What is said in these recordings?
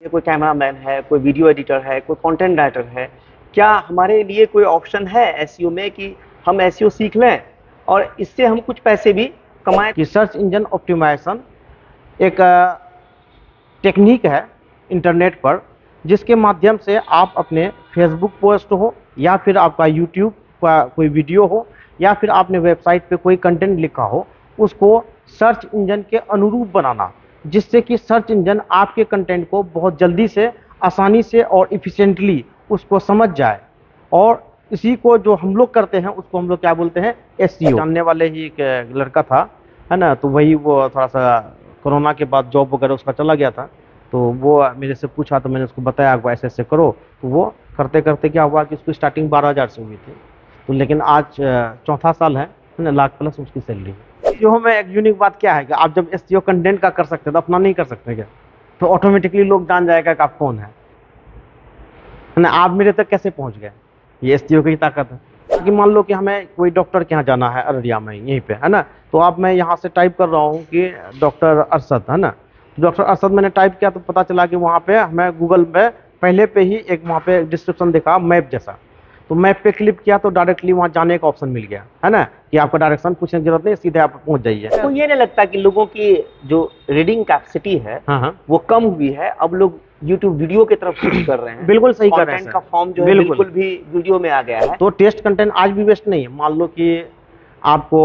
कोई कैमरामैन है, कोई वीडियो एडिटर है, कोई कंटेंट राइटर है, क्या हमारे लिए कोई ऑप्शन है एसईओ में कि हम एसईओ सीख लें और इससे हम कुछ पैसे भी कमाएं? कि सर्च इंजन ऑप्टिमाइजेशन एक टेक्निक है इंटरनेट पर, जिसके माध्यम से आप अपने फेसबुक पोस्ट हो या फिर आपका यूट्यूब का कोई वीडियो हो या फिर आपने वेबसाइट पे कोई कंटेंट लिखा हो, उसको सर्च इंजन के अनुरूप बनाना, जिससे कि सर्च इंजन आपके कंटेंट को बहुत जल्दी से, आसानी से और इफिशिएंटली उसको समझ जाए। और इसी को जो हम लोग करते हैं उसको हम लोग क्या बोलते हैं, एसईओ। जानने वाले ही एक लड़का था, है ना, तो वही वो थोड़ा सा कोरोना के बाद जॉब वगैरह उसका चला गया था, तो वो मेरे से पूछा तो मैंने उसको बताया आपको ऐसे ऐसे करो, तो वो करते करते क्या हुआ कि उसकी स्टार्टिंग 12,000 से हुई थी, तो लेकिन आज चौथा साल है ना, लाख प्लस उसकी सैलरी। जो हमें एक यूनिक बात क्या है कि आप जब एसईओ कंटेंट का कर सकते हैं तो अपना नहीं कर सकते क्या, तो ऑटोमेटिकली लोग जान जाएगा कि आप कौन है ना। आप मेरे तक कैसे पहुंच गए, ये एसईओ की ताकत है। कि मान लो कि हमें कोई डॉक्टर के यहाँ जाना है अररिया में, यहीं पे है ना, तो अब मैं यहाँ से टाइप कर रहा हूँ कि डॉक्टर अरशद, है ना, डॉक्टर अरशद मैंने टाइप किया तो पता चला कि वहाँ पे हमें गूगल पे पहले पे ही एक वहाँ पे डिस्क्रिप्शन दिखा मैप जैसा, तो मैप पे क्लिक किया तो डायरेक्टली वहाँ जाने का ऑप्शन मिल गया, है ना, कि आपको डायरेक्शन पूछने की जरूरत नहीं, सीधे आप पहुँच जाइए। तो ये नहीं लगता कि लोगों की जो रीडिंग कैपेसिटी है वो कम हुई है, अब लोग यूट्यूब वीडियो की तरफ स्विच कर रहे हैं? बिल्कुल सही कर रहे हैं। कंटेंट का फॉर्म जो है बिल्कुल भी वीडियो में आ गया है। तो टेस्ट कंटेंट आज भी वेस्ट नहीं है। मान लो कि आपको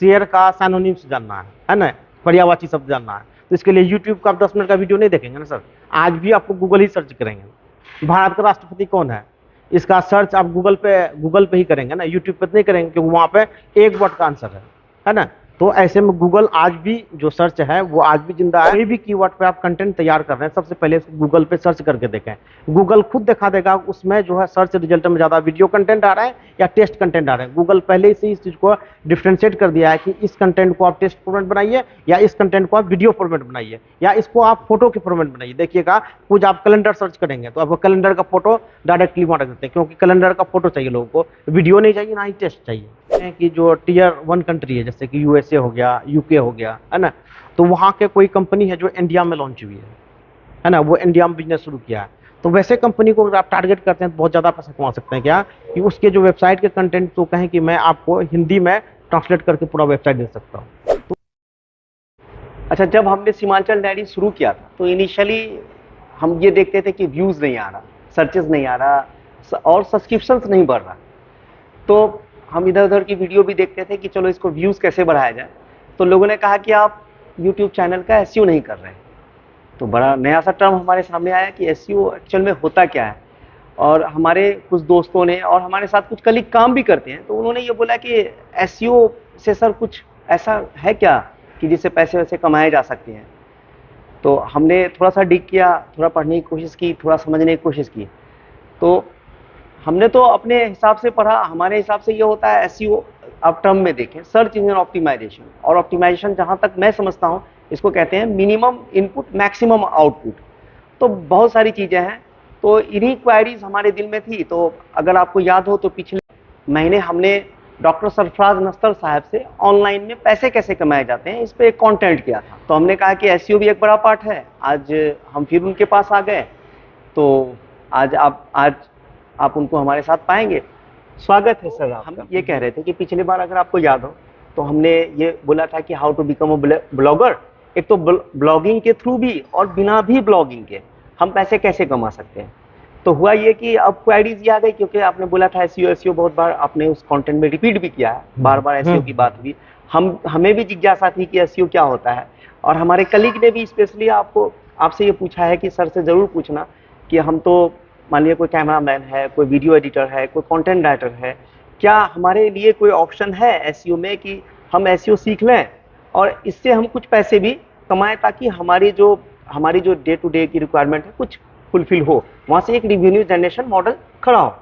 शेयर का सैनोनिम्स जानना है ना, पर्यायवाची शब्द जानना है, तो इसके लिए यूट्यूब का आप 10 मिनट का वीडियो नहीं देखेंगे ना सर, आज भी आपको गूगल ही सर्च करेंगे। भारत का राष्ट्रपति कौन है, इसका सर्च आप गूगल पे ही करेंगे ना, यूट्यूब पे नहीं करेंगे, क्योंकि वहाँ पे एक वर्ड का आंसर है ना। तो ऐसे में गूगल आज भी जो सर्च है वो आज भी जिंदा है। कोई भी कीवर्ड पे आप कंटेंट तैयार कर रहे हैं, सबसे पहले गूगल पे सर्च करके देखें, गूगल खुद दिखा देगा उसमें जो है सर्च रिजल्ट में ज्यादा वीडियो कंटेंट आ रहा है या टेस्ट कंटेंट आ रहा है। गूगल पहले से इस चीज को डिफ्रेंशिएट कर दिया है कि इस कंटेंट को आप टेस्ट फॉर्मेट बनाइए या इस कंटेंट को आप वीडियो फॉर्मेट बनाइए या इसको आप फोटो के फॉर्मेट बनाइए। देखिएगा कुछ आप कैलेंडर सर्च करेंगे तो आपको कैलेंडर का फोटो डायरेक्टली वहां रख देते हैं, क्योंकि कैलेंडर का फोटो चाहिए लोगों को, वीडियो नहीं चाहिए, ना ही टेस्ट चाहिए। कि जो टीयर 1 कंट्री है जैसे कि यूएसए हो गया, यूके हो गया, है ना, तो वहाँ के कोई कंपनी है जो इंडिया में लॉन्च हुई है ना, वो इंडिया में बिजनेस शुरू किया है, तो वैसे कंपनी को अगर आप टारगेट करते हैं तो बहुत ज़्यादा पैसा कमा सकते हैं। क्या कि उसके जो वेबसाइट के कंटेंट तो कहें कि मैं आपको हिंदी में ट्रांसलेट करके पूरा वेबसाइट दे सकता हूँ। तो अच्छा, जब हमने सीमांचल डायरी शुरू किया था तो इनिशियली हम ये देखते थे कि व्यूज़ नहीं आ रहा, सर्चेस नहीं आ रहा और सब्सक्रिप्शंस नहीं बढ़ रहा, तो हम इधर उधर की वीडियो भी देखते थे कि चलो इसको व्यूज़ कैसे बढ़ाया जाए। तो लोगों ने कहा कि आप यूट्यूब चैनल का एसईओ नहीं कर रहे हैं। तो बड़ा नया सा टर्म हमारे सामने आया कि एसईओ एक्चुअल में होता क्या है। और हमारे कुछ दोस्तों ने और हमारे साथ कुछ कलीग काम भी करते हैं, तो उन्होंने ये बोला कि एसईओ से सर कुछ ऐसा है क्या कि जिससे पैसे वैसे कमाए जा सकते हैं। तो हमने थोड़ा सा डिग किया, थोड़ा पढ़ने की कोशिश की, थोड़ा समझने की कोशिश की, तो हमने तो अपने हिसाब से पढ़ा। हमारे हिसाब से ये होता है एसईओ, आप टर्म में देखें सर्च इंजन ऑप्टिमाइजेशन, और ऑप्टिमाइजेशन जहाँ तक मैं समझता हूँ इसको कहते हैं मिनिमम इनपुट मैक्सिमम आउटपुट। तो बहुत सारी चीज़ें हैं, तो इन्हीं क्वायरीज हमारे दिल में थी। तो अगर आपको याद हो तो पिछले महीने हमने डॉक्टर सरफराज नस्तर साहब से ऑनलाइन में पैसे कैसे कमाए जाते हैं इस पर एक कॉन्टेंट किया था। तो हमने कहा कि एसईओ भी एक बड़ा पार्ट है। आज हम फिर उनके पास आ गए, तो आज आप उनको हमारे साथ पाएंगे। स्वागत है सर आपका। हम ये कह रहे थे कि पिछली बार अगर आपको याद हो तो हमने ये बोला था कि how to become a blogger. एक तो ब्लॉगिंग के थ्रू भी और बिना भी ब्लॉगिंग के हम पैसे कैसे कमा सकते हैं। तो हुआ ये कि अब क्वायरीज ये आ गई, क्योंकि आपने बोला था एसईओ बहुत बार आपने उस कंटेंट में रिपीट भी किया है, बार बार एसईओ की बात हुई। हमें भी जिज्ञासा थी कि एसईओ क्या होता है, और हमारे कलीग ने भी स्पेशली आपसे ये पूछा है कि सर से ज़रूर पूछना कि हम तो मान लीजिए कोई कैमरामैन है, कोई वीडियो एडिटर है, कोई कंटेंट राइटर है, क्या हमारे लिए कोई ऑप्शन है एसईओ में कि हम एसईओ सीख लें और इससे हम कुछ पैसे भी कमाएं, ताकि हमारी जो डे टू डे की रिक्वायरमेंट है कुछ फुलफिल हो, वहाँ से एक रेवेन्यू जनरेशन मॉडल खड़ा हो।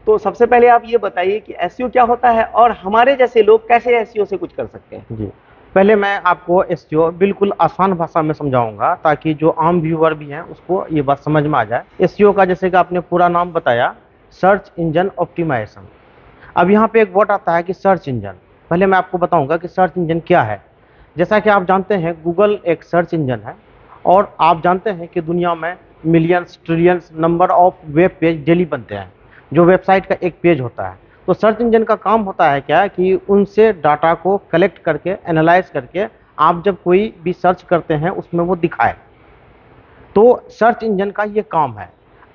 तो सबसे पहले आप ये बताइए कि एसईओ क्या होता है और हमारे जैसे लोग कैसे एसईओ से कुछ कर सकते हैं। जी, पहले मैं आपको एसईओ बिल्कुल आसान भाषा में समझाऊंगा ताकि जो आम व्यूअर भी हैं उसको ये बात समझ में आ जाए। एसईओ का जैसे कि आपने पूरा नाम बताया, सर्च इंजन ऑप्टिमाइजेशन। अब यहाँ पे एक वर्ड आता है कि सर्च इंजन। पहले मैं आपको बताऊंगा कि सर्च इंजन क्या है। जैसा कि आप जानते हैं गूगल एक सर्च इंजन है, और आप जानते हैं कि दुनिया में millions trillions number of web page daily बनते हैं, जो वेबसाइट का एक पेज होता है। तो सर्च इंजन का काम होता है क्या कि उनसे डाटा को कलेक्ट करके एनालाइज करके आप जब कोई भी सर्च करते हैं उसमें वो दिखाए। तो सर्च इंजन का ये काम है।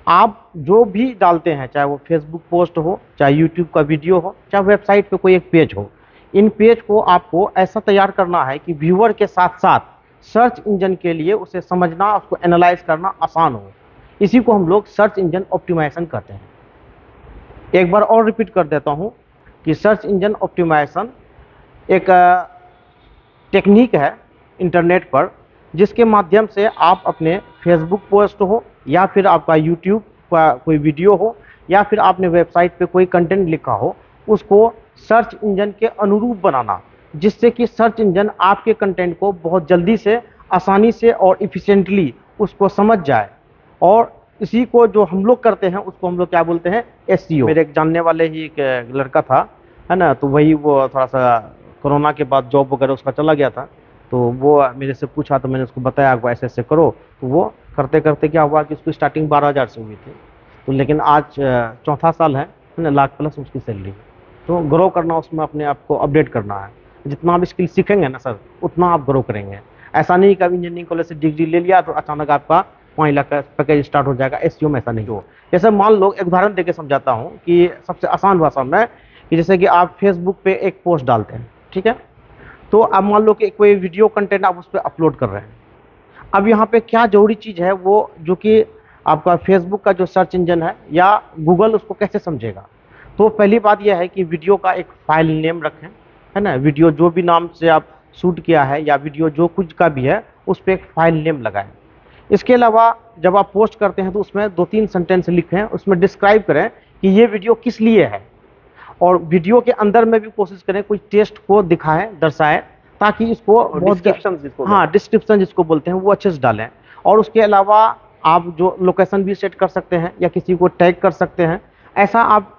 आप जो भी डालते हैं, चाहे वो फेसबुक पोस्ट हो, चाहे यूट्यूब का वीडियो हो, चाहे वेबसाइट पे कोई एक पेज हो, इन पेज को आपको ऐसा तैयार करना है कि व्यूअर के साथ साथ सर्च इंजन के लिए उसे समझना, उसको एनालाइज करना आसान हो। इसी को हम लोग सर्च इंजन ऑप्टिमाइजेशन कहते हैं। एक बार और रिपीट कर देता हूँ कि सर्च इंजन ऑप्टिमाइजेशन एक टेक्निक है इंटरनेट पर, जिसके माध्यम से आप अपने फेसबुक पोस्ट हो या फिर आपका यूट्यूब का कोई वीडियो हो या फिर आपने वेबसाइट पे कोई कंटेंट लिखा हो, उसको सर्च इंजन के अनुरूप बनाना, जिससे कि सर्च इंजन आपके कंटेंट को बहुत जल्दी से, आसानी से और इफिशिएंटली उसको समझ जाए। और इसी को जो हम लोग करते हैं उसको हम लोग क्या बोलते हैं, एसईओ। मेरे एक जानने वाले ही एक लड़का था, है ना, तो वही वो थोड़ा सा कोरोना के बाद जॉब वगैरह उसका चला गया था, तो वो मेरे से पूछा तो मैंने उसको बताया कि ऐसे ऐसे करो। तो वो करते करते क्या हुआ कि उसकी स्टार्टिंग 12,000 से हुई थी, तो लेकिन आज चौथा साल है ना, लाख प्लस उसकी सैलरी है। तो ग्रो करना, उसमें अपने आप को अपडेट करना है। जितना आप स्किल सीखेंगे ना सर, उतना आप ग्रो करेंगे। ऐसा नहीं कि इंजीनियरिंग कॉलेज से डिग्री ले लिया तो अचानक आपका 5 लाख का पैकेज स्टार्ट हो जाएगा। एसईओ में ऐसा नहीं हो। जैसे मान लो, एक उदाहरण देके समझाता हूँ कि सबसे आसान भाषा में, कि जैसे कि आप फेसबुक पे एक पोस्ट डालते हैं, ठीक है, तो अब मान लो कि कोई वीडियो कंटेंट आप उस पर अपलोड कर रहे हैं। अब यहाँ पे क्या जरूरी चीज़ है, वो जो कि आपका फेसबुक का जो सर्च इंजन है या गूगल उसको कैसे समझेगा। तो पहली बात यह है कि वीडियो का एक फाइल नेम रखें, है ना। वीडियो जो भी नाम से आप शूट किया है या वीडियो जो कुछ का भी है, उस पर एक फाइल नेम लगाएं। इसके अलावा जब आप पोस्ट करते हैं तो उसमें 2-3 सेंटेंस लिखें, उसमें डिस्क्राइब करें कि ये वीडियो किस लिए है। और वीडियो के अंदर में भी कोशिश करें कुछ टेस्ट को दिखाएं, दर्शाएं, ताकि इसको डिस्क्रिप्शन जिसको बोलते हैं वो अच्छे से डालें। और उसके अलावा आप जो लोकेशन भी सेट कर सकते हैं या किसी को टैग कर सकते हैं। ऐसा आप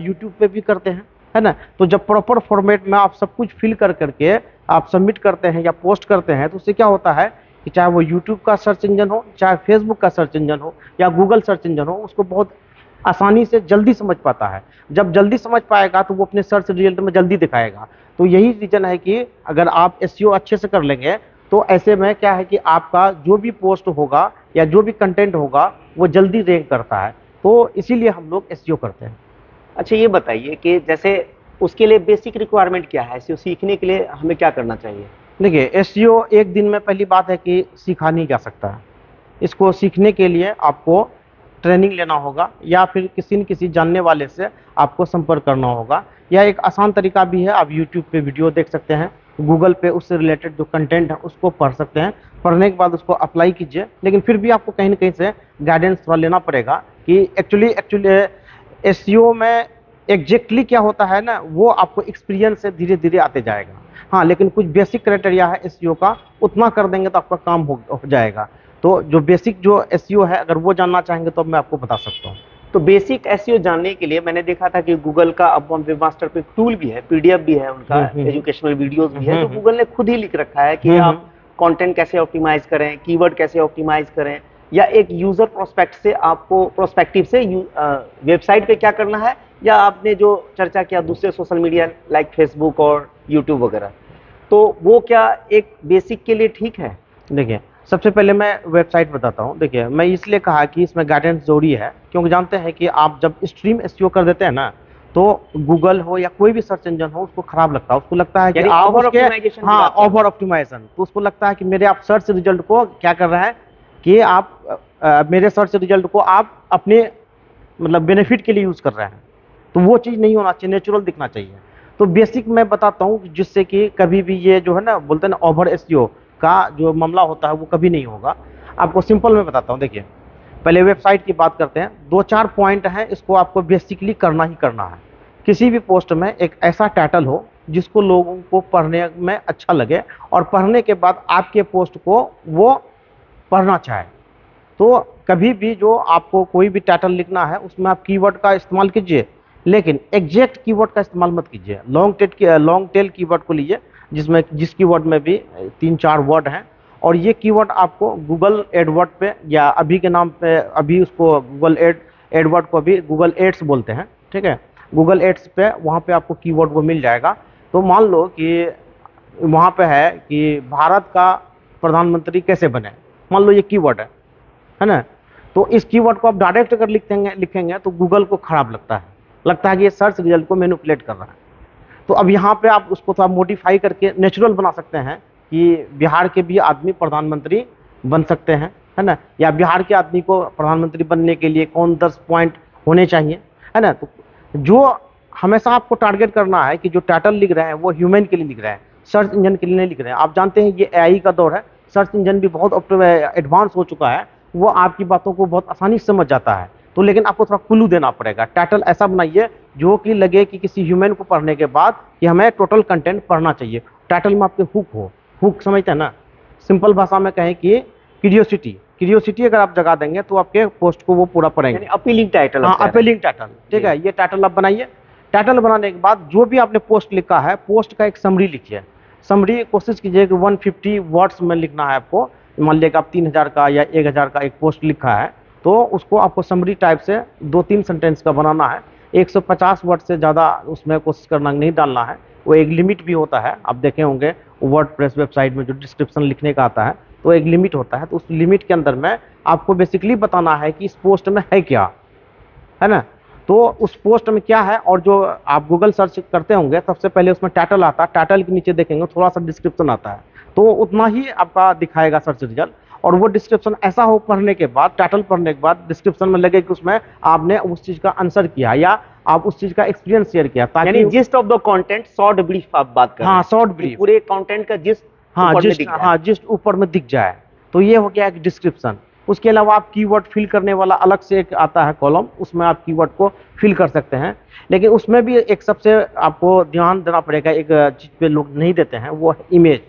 यूट्यूब पे भी करते हैं, है ना। तो जब प्रॉपर फॉर्मेट में आप सब कुछ फिल कर करके आप सबमिट करते हैं या पोस्ट करते हैं, तो उससे क्या होता है कि चाहे वो यूट्यूब का सर्च इंजन हो, चाहे फेसबुक का सर्च इंजन हो या गूगल सर्च इंजन हो, उसको बहुत आसानी से जल्दी समझ पाता है। जब जल्दी समझ पाएगा तो वो अपने सर्च रिजल्ट में जल्दी दिखाएगा। तो यही रीजन है कि अगर आप एसईओ अच्छे से कर लेंगे तो ऐसे में क्या है कि आपका जो भी पोस्ट होगा या जो भी कंटेंट होगा वो जल्दी रैंक करता है। तो इसीलिए हम लोग एसईओ करते हैं। अच्छा, ये बताइए कि जैसे उसके लिए बेसिक रिक्वायरमेंट क्या है, एसईओ सीखने के लिए हमें क्या करना चाहिए? देखिए, एसईओ एक दिन में पहली बात है कि सीखा नहीं जा सकता है। इसको सीखने के लिए आपको ट्रेनिंग लेना होगा या फिर किसी न किसी जानने वाले से आपको संपर्क करना होगा। या एक आसान तरीका भी है, आप यूट्यूब पे वीडियो देख सकते हैं, गूगल पे उससे रिलेटेड जो कंटेंट है उसको पढ़ सकते हैं। पढ़ने के बाद उसको अप्लाई कीजिए, लेकिन फिर भी आपको कहीं ना कहीं से गाइडेंस थोड़ा लेना पड़ेगा कि एक्चुअली एसईओ में एग्जैक्टली क्या होता है ना, वो आपको एक्सपीरियंस से धीरे धीरे आते जाएगा। हाँ, लेकिन कुछ बेसिक क्राइटेरिया है एसईओ का, उतना कर देंगे तो आपका काम हो जाएगा। तो जो बेसिक जो एसईओ है, अगर वो जानना चाहेंगे तो मैं आपको बता सकता हूँ। तो बेसिक एसईओ जानने के लिए मैंने देखा था कि गूगल का अब वेबमास्टर पे टूल भी है, पीडीएफ भी है उनका, एजुकेशनल वीडियोस भी है। तो गूगल ने खुद ही लिख रखा है कि आप कंटेंट कैसे ऑप्टिमाइज करें, कीवर्ड कैसे ऑप्टिमाइज करें, या एक यूजर प्रोस्पेक्टिव से वेबसाइट पे क्या करना है, या आपने जो चर्चा किया दूसरे सोशल मीडिया लाइक फेसबुक और यूट्यूब वगैरह, तो वो क्या एक बेसिक के लिए ठीक है? देखिए, सबसे पहले मैं वेबसाइट बताता हूँ। देखिए, मैं इसलिए कहा कि इसमें गाइडेंस जरूरी है, क्योंकि जानते हैं कि आप जब स्ट्रीम एसईओ कर देते हैं ना, तो गूगल हो या कोई भी सर्च इंजन हो उसको खराब लगता है। उसको लगता है कि आप ओवर ऑप्टिमाइजेशन, तो उसको लगता है कि मेरे आप सर्च रिजल्ट को क्या कर रहे हैं कि आप मेरे सर्च रिजल्ट को आप अपने मतलब बेनिफिट के लिए यूज कर रहे हैं। तो वो चीज़ नहीं होना चाहिए, नेचुरल दिखना चाहिए। तो बेसिक मैं बताता हूँ, जिससे कि कभी भी ये जो है ना, बोलते हैं ना, ओवर एसईओ का जो मामला होता है वो कभी नहीं होगा। आपको सिंपल में बताता हूँ। देखिए, पहले वेबसाइट की बात करते हैं। 2-4 पॉइंट हैं, इसको आपको बेसिकली करना ही करना है। किसी भी पोस्ट में एक ऐसा टाइटल हो जिसको लोगों को पढ़ने में अच्छा लगे और पढ़ने के बाद आपके पोस्ट को वो पढ़ना चाहे। तो कभी भी जो आपको कोई भी टाइटल लिखना है उसमें आप कीवर्ड का इस्तेमाल कीजिए, लेकिन एग्जैक्ट कीवर्ड का इस्तेमाल मत कीजिए। लॉन्ग टेल कीवर्ड को लीजिए, जिस कीवर्ड में भी 3-4 वर्ड हैं, और ये कीवर्ड आपको गूगल एडवर्ड पे, या अभी के नाम पे अभी उसको गूगल एडवर्ड को भी गूगल एड्स बोलते हैं, ठीक है। गूगल एड्स पे वहाँ पे आपको कीवर्ड वो मिल जाएगा। तो मान लो कि वहाँ पे है कि भारत का प्रधानमंत्री कैसे बने, मान लो ये कीवर्ड है ना। तो इस कीवर्ड को आप डायरेक्ट अगर लिखेंगे तो गूगल को खराब लगता है कि ये सर्च रिजल्ट को मैनिपुलेट कर रहा है। तो अब यहाँ पे आप उसको थोड़ा मॉडिफाई करके नेचुरल बना सकते हैं कि बिहार के भी आदमी प्रधानमंत्री बन सकते हैं, है ना, या बिहार के आदमी को प्रधानमंत्री बनने के लिए कौन 10 पॉइंट होने चाहिए, है ना। तो जो हमेशा आपको टारगेट करना है कि जो टाइटल लिख रहे हैं वो ह्यूमन के लिए लिख रहे हैं, सर्च इंजन के लिए नहीं लिख रहे हैं। आप जानते हैं ये एआई का दौर है, सर्च इंजन भी बहुत एडवांस हो चुका है, वो आपकी बातों को बहुत आसानी से समझ जाता है। तो लेकिन आपको थोड़ा क्लू देना पड़ेगा, टाइटल ऐसा बनाइए जो कि लगे कि किसी ह्यूमन को पढ़ने के बाद कि हमें टोटल कंटेंट पढ़ना चाहिए। टाइटल में आपके हुक हो, हुक समझते हैं ना, सिंपल भाषा में कहें कि क्यूरियोसिटी अगर आप जगा देंगे तो आपके पोस्ट को वो पूरा पढ़ेंगे। Appealing title. हाँ, अपीलिंग टाइटल, ठीक है। ये टाइटल आप बनाइए। टाइटल बनाने के बाद जो भी आपने पोस्ट लिखा है, पोस्ट का एक समरी लिखिए। समरी कोशिश कीजिए कि 150 वर्ड्स में लिखना है आपको। मान लिया कि आप 3000 का या 1000 का एक पोस्ट लिखा है, तो उसको आपको समरी टाइप से 2-3 सेंटेंस का बनाना है। 150 वर्ड से ज़्यादा उसमें कोशिश करना नहीं डालना है। वो एक लिमिट भी होता है, आप देखे होंगे वर्डप्रेस वेबसाइट में जो डिस्क्रिप्शन लिखने का आता है तो एक लिमिट होता है। तो उस लिमिट के अंदर में आपको बेसिकली बताना है कि इस पोस्ट में है क्या, है ना। तो उस पोस्ट में क्या है, और जो आप गूगल सर्च करते होंगे सबसे पहले उसमें टाइटल आता है, टाइटल के नीचे देखेंगे थोड़ा सा डिस्क्रिप्शन आता है, तो उतना ही आपका दिखाएगा सर्च रिजल्ट। और वो डिस्क्रिप्शन ऐसा हो पढ़ने के बाद, टाइटल पढ़ने के बाद डिस्क्रिप्शन में लगे कि उसमें आपने उस चीज का आंसर किया या आप उस चीज का एक्सपीरियंस शेयर किया, ताकि gist of the content, short brief आप बात कर रहे हैं। हाँ, शॉर्ट ब्रीफ, पूरे कंटेंट का जिस्ट जिस्ट ऊपर में दिख जाए। तो ये हो गया एक डिस्क्रिप्शन। उसके अलावा आप कीवर्ड फिल करने वाला अलग से एक आता है कॉलम, उसमें आप कीवर्ड को फिल कर सकते हैं। लेकिन उसमें भी एक सबसे आपको ध्यान देना पड़ेगा, एक चीज पे लोग नहीं देते हैं, वो है इमेज।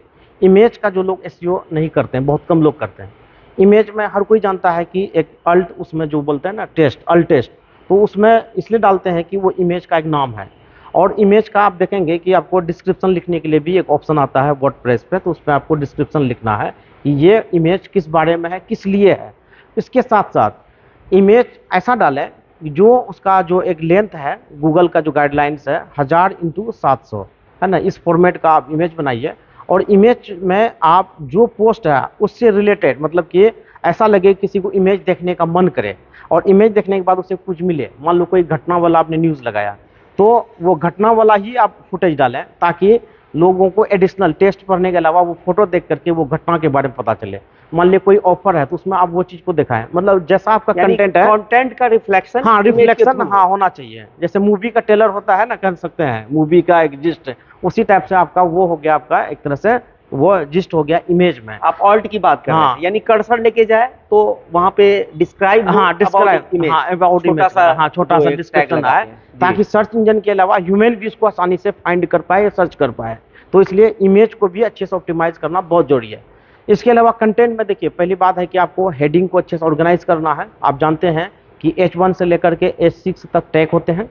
इमेज का जो लोग एसईओ नहीं करते हैं, बहुत कम लोग करते हैं। इमेज में हर कोई जानता है कि एक अल्ट, उसमें जो बोलते हैं ना टेस्ट, अल्ट टेस्ट, तो उसमें इसलिए डालते हैं कि वो इमेज का एक नाम है। और इमेज का आप देखेंगे कि आपको डिस्क्रिप्शन लिखने के लिए भी एक ऑप्शन आता है वर्डप्रेस पे, तो उसमें आपको डिस्क्रिप्शन लिखना है कि ये इमेज किस बारे में है, किस लिए है। इसके साथ साथ इमेज ऐसा डालें जो उसका जो एक लेंथ है, गूगल का जो गाइडलाइंस है 1000x700, है ना, इस फॉर्मेट का आप इमेज बनाइए। और इमेज में आप जो पोस्ट है उससे रिलेटेड, मतलब कि ऐसा लगे किसी को इमेज देखने का मन करे, और इमेज देखने के बाद उसे कुछ मिले। मान लो कोई घटना वाला आपने न्यूज़ लगाया, तो वो घटना वाला ही आप फुटेज डालें, ताकि लोगों को एडिशनल टेस्ट पढ़ने के अलावा वो फोटो देख करके वो घटना के बारे में पता चले। मान ली कोई ऑफर है तो उसमें आप वो चीज को दिखाएं, मतलब जैसा आपका कंटेंट है, कंटेंट का रिफ्लेक्शन, हाँ रिफ्लेक्शन, हाँ होना चाहिए। जैसे मूवी का ट्रेलर होता है ना, कह सकते हैं मूवी का एक जिस्ट, उसी टाइप से आपका वो हो गया, आपका एक तरह से वो जिस्ट हो गया इमेज में। आप ऑल्ट की बात कर रहे हैं, यानी कर्सर लेके जाए तो वहां पे डिस्क्राइब, हाँ डिस्क्राइब, हाँ अबाउट इमेज, हाँ छोटा सा डिस्क्रिप्शन आए, ताकि सर्च इंजन के अलावा ह्यूमन भी इसको आसानी से फाइंड कर पाए, सर्च कर पाए। तो इसलिए इमेज को भी अच्छे से ऑप्टिमाइज करना बहुत जरूरी है। इसके अलावा कंटेंट में देखिए, पहली बात है कि आपको हेडिंग को अच्छे से ऑर्गेनाइज करना है। आप जानते हैं कि H1 से लेकर के H6 तक टैग होते हैं,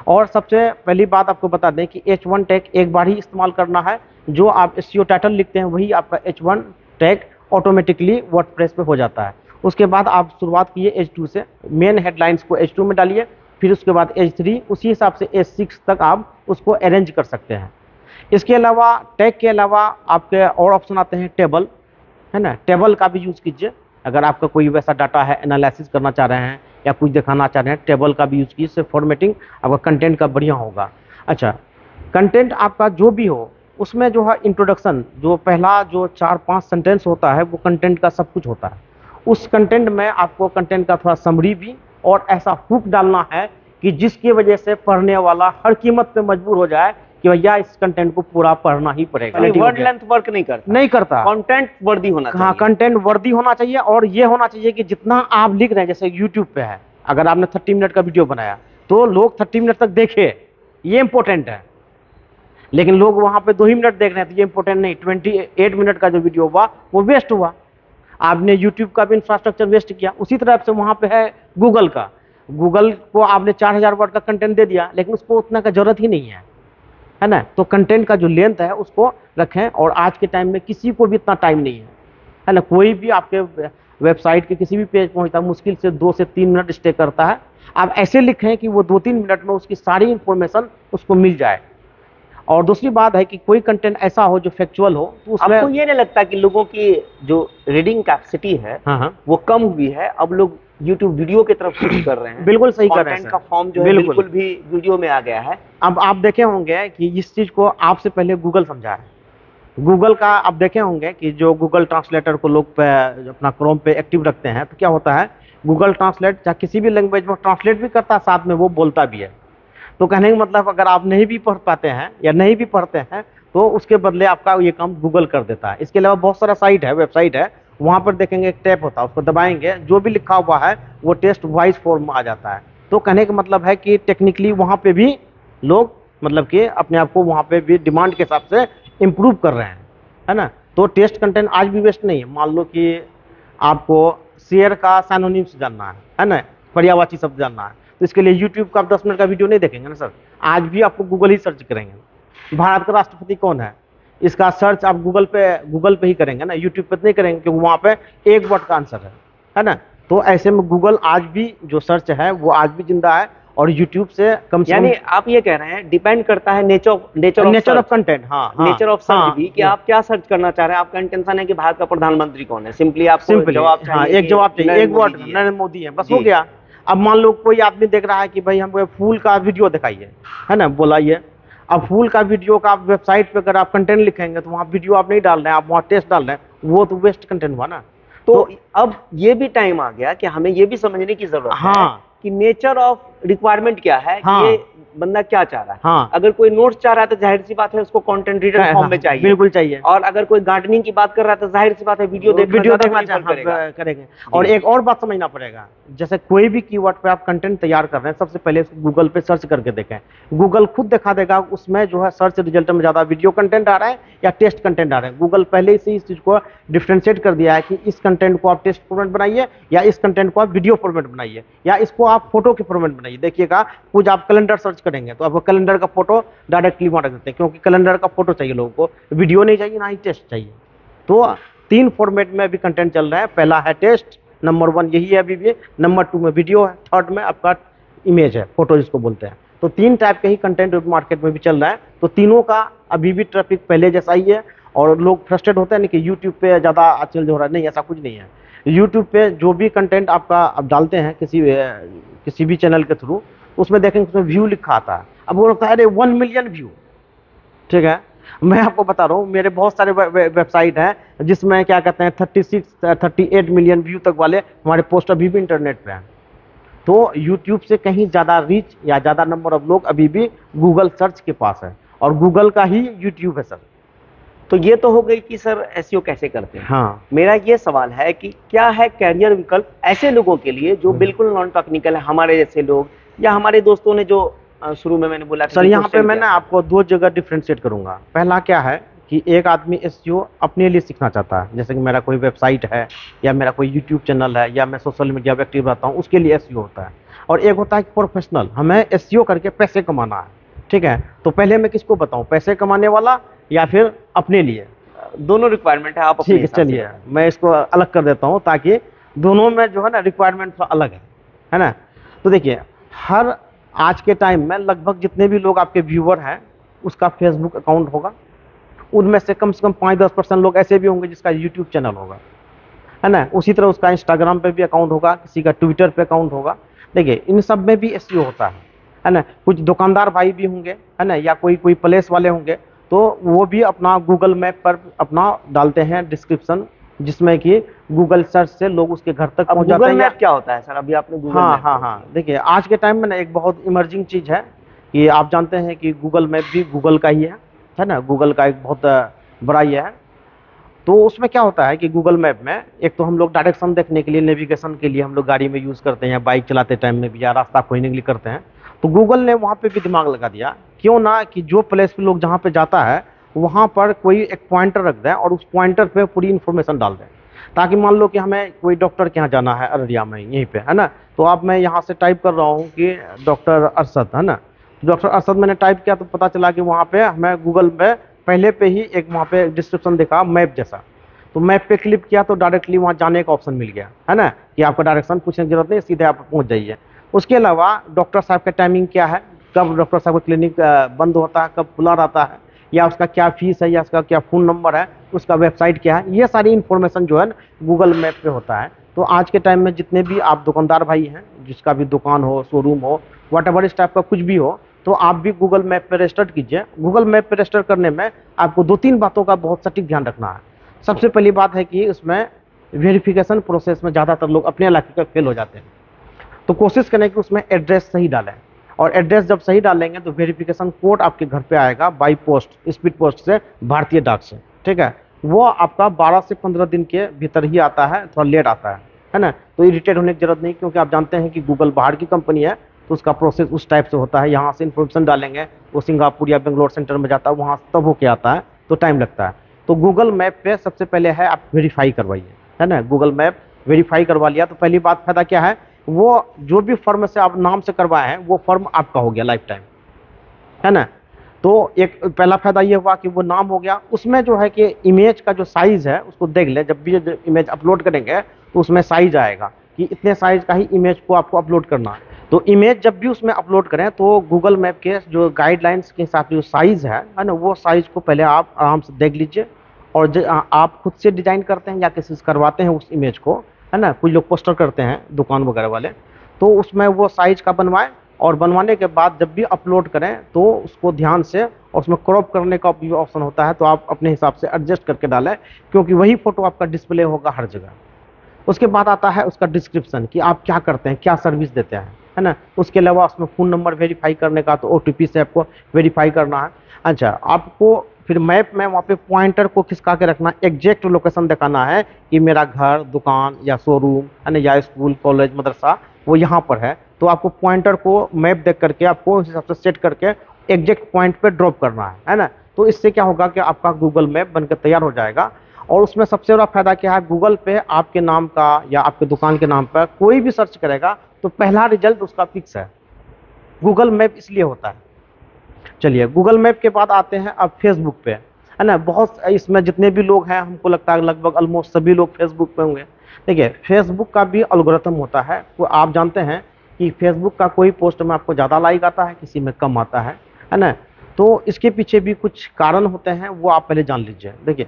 और सबसे पहली बात आपको बता दें कि H1 टैग एक बार ही इस्तेमाल करना है। जो आप SEO टाइटल लिखते हैं वही आपका H1 टैग ऑटोमेटिकली वर्डप्रेस पे हो जाता है। उसके बाद आप शुरुआत कीजिए H2 से, मेन हेडलाइंस को H2 में डालिए, फिर उसके बाद H3, उसी हिसाब से H6 तक आप उसको अरेंज कर सकते हैं। इसके अलावा टैग के अलावा आपके और ऑप्शन आते हैं, टेबल, है ना, टेबल का भी यूज़ कीजिए। अगर आपका कोई वैसा डाटा है, एनालिसिस करना चाह रहे हैं या कुछ दिखाना चाह रहे हैं, टेबल का भी यूज़ कीजिए, इससे फॉर्मेटिंग आपका कंटेंट का बढ़िया होगा। अच्छा, कंटेंट आपका जो भी हो उसमें जो है इंट्रोडक्शन, जो पहला जो 4-5 सेंटेंस होता है वो कंटेंट का सब कुछ होता है। उस कंटेंट में आपको कंटेंट का थोड़ा समरी भी और ऐसा हुक डालना है कि जिसकी वजह से पढ़ने वाला हर कीमत पे मजबूर हो जाए कि भैया इस कंटेंट को पूरा पढ़ना ही पड़ेगा। वर्ड लेंथ वर्क नहीं करता, कंटेंट वर्दी होना चाहिए। हाँ, कंटेंट वर्दी होना चाहिए, और ये होना चाहिए कि जितना आप लिख रहे हैं, जैसे यूट्यूब पे है, अगर आपने 30 मिनट का वीडियो बनाया तो लोग 30 मिनट तक देखे, ये इंपॉर्टेंट है। लेकिन लोग वहां पे 2 ही मिनट देख रहे हैं तो ये इंपॉर्टेंट नहीं। 28 मिनट का जो वीडियो हुआ वो वेस्ट हुआ, आपने यूट्यूब का भी इंफ्रास्ट्रक्चर वेस्ट किया। उसी तरह से वहां पे है गूगल का, गूगल को आपने 4000 वर्ड का कंटेंट दे दिया, लेकिन उसको उतना का जरूरत ही नहीं है ना। तो कंटेंट का जो लेंथ है उसको रखें, और आज के टाइम में किसी को भी इतना टाइम नहीं है, है ना। कोई भी आपके वेबसाइट के किसी भी पेज पहुंचता है, मुश्किल से 2 से 3 मिनट स्टे करता है। आप ऐसे लिखें कि वो 2-3 मिनट में उसकी सारी इंफॉर्मेशन उसको मिल जाए। और दूसरी बात है कि कोई कंटेंट ऐसा हो जो फैक्चुअल हो, तो उसमें आपको ये नहीं लगता कि लोगों की जो रीडिंग कैपेसिटी है हाँ हाँ वो कम हुई है, अब लोग यूट्यूब वीडियो की तरफ स्विच कर रहे हैं? बिल्कुल सही कर रहे हैं कंटेंट सर। का फॉर्म जो है बिल्कुल। बिल्कुल भी वीडियो में आ गया है। अब आप देखे होंगे कि इस चीज को आपसे पहले गूगल समझा है। गूगल का आप देखे होंगे कि जो गूगल ट्रांसलेटर को लोग अपना क्रोम पे एक्टिव रखते हैं, तो क्या होता है, गूगल ट्रांसलेट चाहे किसी भी लैंग्वेज में ट्रांसलेट भी करता है, साथ में वो बोलता भी है। तो कहने का मतलब अगर आप नहीं भी पढ़ पाते हैं या नहीं भी पढ़ते हैं, तो उसके बदले आपका ये काम गूगल कर देता है। इसके अलावा बहुत सारा साइट है, वेबसाइट है, वहाँ पर देखेंगे एक टैब होता है, उसको दबाएंगे, जो भी लिखा हुआ है वो टेक्स्ट वॉइस फॉर्म में आ जाता है। तो कहने का मतलब है कि टेक्निकली वहाँ पे भी लोग मतलब कि अपने आप को वहाँ पे भी डिमांड के हिसाब से इम्प्रूव कर रहे हैं, है ना। तो टेस्ट कंटेंट आज भी वेस्ट नहीं है। मान लो कि आपको शेयर का सैनोनिम्स जानना है ना, पर्यायवाची शब्द जानना है, तो इसके लिए यूट्यूब का आप 10 मिनट का वीडियो नहीं देखेंगे ना सर, आज भी आपको गूगल ही सर्च करेंगे। भारत का राष्ट्रपति कौन है, इसका सर्च आप गूगल पे ही करेंगे ना, यूट्यूब पे नहीं करेंगे, क्योंकि वहाँ पे एक वर्ड का आंसर है ना। तो ऐसे में गूगल आज भी जो सर्च है वो आज भी जिंदा है, और यूट्यूब से कम यानी आप ये कह रहे हैं डिपेंड करता है नेचर ऑफ कंटेंट। हाँ नेचर ऑफ सर्च भी, कि आप क्या सर्च करना चाह रहे हैं। आपका इंटेंशन है कि भारत का प्रधानमंत्री कौन है, सिंपली आपको जवाब चाहिए। हाँ, एक जवाब चाहिए, एक वर्ड, नरेंद्र मोदी है, बस हो गया। अब मान लो कोई आदमी देख रहा है कि भाई हमको फूल का वीडियो दिखाइए, है ना, बोलाइए। अब फूल का वीडियो का आप वेबसाइट पे अगर आप कंटेंट लिखेंगे, तो वहाँ वीडियो आप नहीं डाल रहे हैं, आप वहाँ टेक्स्ट डाल रहे हैं, वो तो वेस्ट कंटेंट हुआ ना। तो अब ये भी टाइम आ गया कि हमें ये भी समझने की जरूरत है कि नेचर ऑफ रिक्वायरमेंट क्या है, कि ये बंदा क्या चाह रहा है। हाँ। अगर कोई नोट्स चाह रहा है तो जाहिर सी बात है उसको कंटेंट रिटन फॉर्म में चाहिए, बिल्कुल चाहिए। और अगर कोई गार्डनिंग की बात कर रहा है तो जाहिर सी बात है वीडियो देखना करेंगे। और एक और बात समझना पड़ेगा, जैसे कोई भी कीवर्ड पे आप कंटेंट तैयार कर रहे हैं, सबसे पहले इसको गूगल पे सर्च करके देखें। गूगल खुद दिखा देगा उसमें जो है सर्च रिजल्ट में ज्यादा वीडियो कंटेंट आ रहा है या टेक्स्ट कंटेंट आ रहा है। गूगल पहले से इस चीज को डिफ्रेंशिएट कर दिया है कि इस कंटेंट को आप टेक्स्ट फॉर्मेट बनाइए, या इस कंटेंट को आप वीडियो फॉर्मेट बनाइए, या इसको आप फोटो के फॉर्मेट बनाइए। देखिएगा कुछ आप कैलेंडर सर्च करेंगे तो आपको कैलेंडर का फोटो डायरेक्टली वहां रख देते हैं, क्योंकि कैलेंडर का फोटो चाहिए लोगों को, वीडियो नहीं चाहिए, ना ही टेक्स्ट चाहिए। तो 3 फॉर्मेट में अभी कंटेंट चल रहा है। पहला है टेक्स्ट, नंबर 1 यही है अभी भी, नंबर 2 में वीडियो है, थर्ड में आपका इमेज है, फोटो जिसको बोलते हैं। तो 3 टाइप के ही कंटेंट मार्केट में भी चल रहा है। तो तीनों का अभी भी ट्रैफिक पहले जैसा ही है, और लोग फ्रस्ट्रेट होते हैं ना कि यूट्यूब पे ज़्यादा आजकल जो हो रहा है, नहीं, ऐसा कुछ नहीं है। यूट्यूब पे जो भी कंटेंट आपका आप डालते हैं किसी भी चैनल के थ्रू, उसमें देखेंगे उसमें व्यू लिखा आता है। अब वो लगता है अरे 1 मिलियन व्यू, ठीक है। मैं आपको बता रहा हूँ, मेरे बहुत सारे वेबसाइट हैं जिसमें क्या कहते हैं 36-38 मिलियन व्यू तक वाले हमारे पोस्ट अभी भी इंटरनेट पे हैं। तो यूट्यूब से कहीं ज़्यादा रीच या ज़्यादा नंबर ऑफ लोग अभी भी गूगल सर्च के पास है, और गूगल का ही यूट्यूब है सर। तो ये तो हो गई कि सर एसईओ कैसे करते हैं। हाँ। मेरा ये सवाल है कि क्या है कैरियर विकल्प ऐसे लोगों के लिए जो बिल्कुल नॉन टेक्निकल है, हमारे जैसे लोग, या हमारे दोस्तों ने जो शुरू में मैंने बोला सर, यहाँ पे मैं ना आपको 2 जगह डिफ्रेंशिएट करूंगा। पहला क्या है कि एक आदमी एसईओ अपने लिए सीखना चाहता है, जैसे कि मेरा कोई वेबसाइट है, या मेरा कोई यूट्यूब चैनल है, या मैं सोशल मीडिया पर एक्टिव रहता हूँ, उसके लिए एसईओ होता है। और एक होता है प्रोफेशनल, हमें एसईओ करके पैसे कमाना है, ठीक है। तो पहले मैं किसको बताऊँ, पैसे कमाने वाला या फिर अपने लिए? दोनों रिक्वायरमेंट है, आप ठीक है, चलिए मैं इसको अलग कर देता हूँ, ताकि दोनों में जो है ना रिक्वायरमेंट अलग है ना। तो देखिए, हर आज के टाइम में लगभग जितने भी लोग आपके व्यूअर हैं, उसका फेसबुक अकाउंट होगा। उनमें से कम 5-10% लोग ऐसे भी होंगे जिसका यूट्यूब चैनल होगा, है ना। उसी तरह उसका इंस्टाग्राम पे भी अकाउंट होगा, किसी का ट्विटर पे अकाउंट होगा। देखिए, इन सब में भी एसईओ होता है ना। कुछ दुकानदार भाई भी होंगे, है ना, या कोई प्लेस वाले होंगे, तो वो भी अपना गूगल मैप पर अपना डालते हैं डिस्क्रिप्शन, जिसमें कि गूगल सर्च से लोग उसके घर तक पहुंच जाते हैं। गूगल मैप क्या होता है सर? अभी आपने गूगल मैप, हाँ, देखिए, आज के टाइम में ना एक बहुत इमर्जिंग चीज़ है कि आप जानते हैं कि गूगल मैप भी गूगल का ही है ना। गूगल का एक बहुत बड़ा ये है। तो उसमें क्या होता है कि गूगल मैप में एक तो हम लोग डायरेक्शन देखने के लिए, नेविगेशन के लिए हम लोग गाड़ी में यूज़ करते हैं, बाइक चलाते टाइम में भी, या रास्ता खोजने के लिए करते हैं। तो गूगल ने वहाँ पे भी दिमाग लगा दिया, क्यों ना कि जो प्लेस पे लोग जहाँ पे जाता है वहाँ पर कोई एक पॉइंटर रख दें, और उस पॉइंटर पे पूरी इन्फॉर्मेशन डाल दें, ताकि मान लो कि हमें कोई डॉक्टर के यहाँ जाना है अररिया में, यहीं पे, है ना। तो अब मैं यहाँ से टाइप कर रहा हूँ कि डॉक्टर अरशद, है ना। डॉक्टर अरशद मैंने टाइप किया, तो पता चला कि वहाँ पे हमें गूगल पे पहले पे ही एक वहाँ पे डिस्क्रिप्शन दिखा मैप जैसा, तो मैप पे क्लिक किया तो डायरेक्टली वहाँ जाने का ऑप्शन मिल गया, है ना, कि आपको डायरेक्शन पूछने की जरूरत नहीं, सीधे आप पहुँच जाइए। उसके अलावा डॉक्टर साहब का टाइमिंग क्या है, कब डॉक्टर साहब का क्लिनिक बंद होता है, कब खुला रहता है, या उसका क्या फीस है, या उसका क्या फ़ोन नंबर है, उसका वेबसाइट क्या है, ये सारी इन्फॉर्मेशन जो है गूगल मैप पे होता है। तो आज के टाइम में जितने भी आप दुकानदार भाई हैं, जिसका भी दुकान हो, शोरूम हो, वट इस टाइप का कुछ भी हो, तो आप भी गूगल मैप पे रजिस्टर कीजिए। गूगल मैप पे रजिस्टर करने में आपको 2-3 बातों का बहुत सटीक ध्यान रखना है। सबसे पहली बात है कि उसमें वेरिफिकेशन प्रोसेस में ज़्यादातर लोग अपने इलाके का फेल हो जाते हैं। तो कोशिश करें कि उसमें एड्रेस सही डालें, और एड्रेस जब सही डालेंगे तो वेरिफिकेशन कोड आपके घर पे आएगा बाई पोस्ट, स्पीड पोस्ट से, भारतीय डाक से, ठीक है। वो आपका 12 से 15 दिन के भीतर ही आता है, थोड़ा लेट आता है ना। तो इरिटेट होने की जरूरत नहीं, क्योंकि आप जानते हैं कि गूगल बाहर की कंपनी है, तो उसका प्रोसेस उस टाइप से होता है। यहाँ से इन्फॉर्मेशन डालेंगे, वो सिंगापुर या बेंगलोर सेंटर में जाता है, वहाँ तब होके आता है, तो टाइम लगता है। तो गूगल मैप पे सबसे पहले है आप वेरीफाई करवाइए, है ना। गूगल मैप वेरीफाई करवा लिया तो पहली बात फायदा क्या है, वो जो भी फर्म से आप नाम से करवाए हैं वो फर्म आपका हो गया लाइफ टाइम, है ना। तो एक पहला फायदा ये हुआ कि वो नाम हो गया। उसमें जो है कि इमेज का जो साइज है उसको देख ले, जब भी इमेज अपलोड करेंगे तो उसमें साइज आएगा कि इतने साइज का ही इमेज को आपको अपलोड करना है। तो इमेज जब भी उसमें अपलोड करें तो गूगल मैप के जो गाइडलाइंस के हिसाब से जो साइज है ना, वो साइज को पहले आप आराम से देख लीजिए। और आप खुद से डिजाइन करते हैं या किसी से करवाते हैं उस इमेज को, है ना, कुछ लोग पोस्टर करते हैं दुकान वगैरह वाले, तो उसमें वो साइज का बनवाएं। और बनवाने के बाद जब भी अपलोड करें तो उसको ध्यान से, और उसमें क्रॉप करने का भी ऑप्शन होता है, तो आप अपने हिसाब से एडजस्ट करके डालें, क्योंकि वही फोटो आपका डिस्प्ले होगा हर जगह। उसके बाद आता है उसका डिस्क्रिप्शन कि आप क्या करते हैं, क्या सर्विस देते हैं, है ना। उसके अलावा उसमें फ़ोन नंबर वेरीफाई करने का, तो OTP से आपको वेरीफाई करना है। अच्छा, आपको फिर मैप में वहाँ पे पॉइंटर को खिसका के रखना, एग्जैक्ट लोकेशन दिखाना है कि मेरा घर, दुकान या शोरूम, है ना, या स्कूल, कॉलेज, मदरसा वो यहाँ पर है। तो आपको पॉइंटर को मैप देख करके आपको उस हिसाब से सेट करके एग्जैक्ट पॉइंट पे ड्रॉप करना है ना। तो इससे क्या होगा कि आपका गूगल मैप बनकर तैयार हो जाएगा। और उसमें सबसे बड़ा फायदा क्या है, गूगल पे आपके नाम का या आपके दुकान के नाम पर कोई भी सर्च करेगा तो पहला रिजल्ट उसका फिक्स है। गूगल मैप इसलिए होता है। चलिए, गूगल मैप के बाद आते हैं अब फेसबुक पे, है ना। बहुत इसमें जितने भी लोग हैं, हमको लगता है लगभग ऑलमोस्ट सभी लोग फेसबुक पे होंगे। देखिए, फेसबुक का भी एल्गोरिथम होता है। वो आप जानते हैं कि फेसबुक का कोई पोस्ट में आपको ज़्यादा लाइक आता है, किसी में कम आता है ना। तो इसके पीछे भी कुछ कारण होते हैं, वो आप पहले जान लीजिए। देखिए,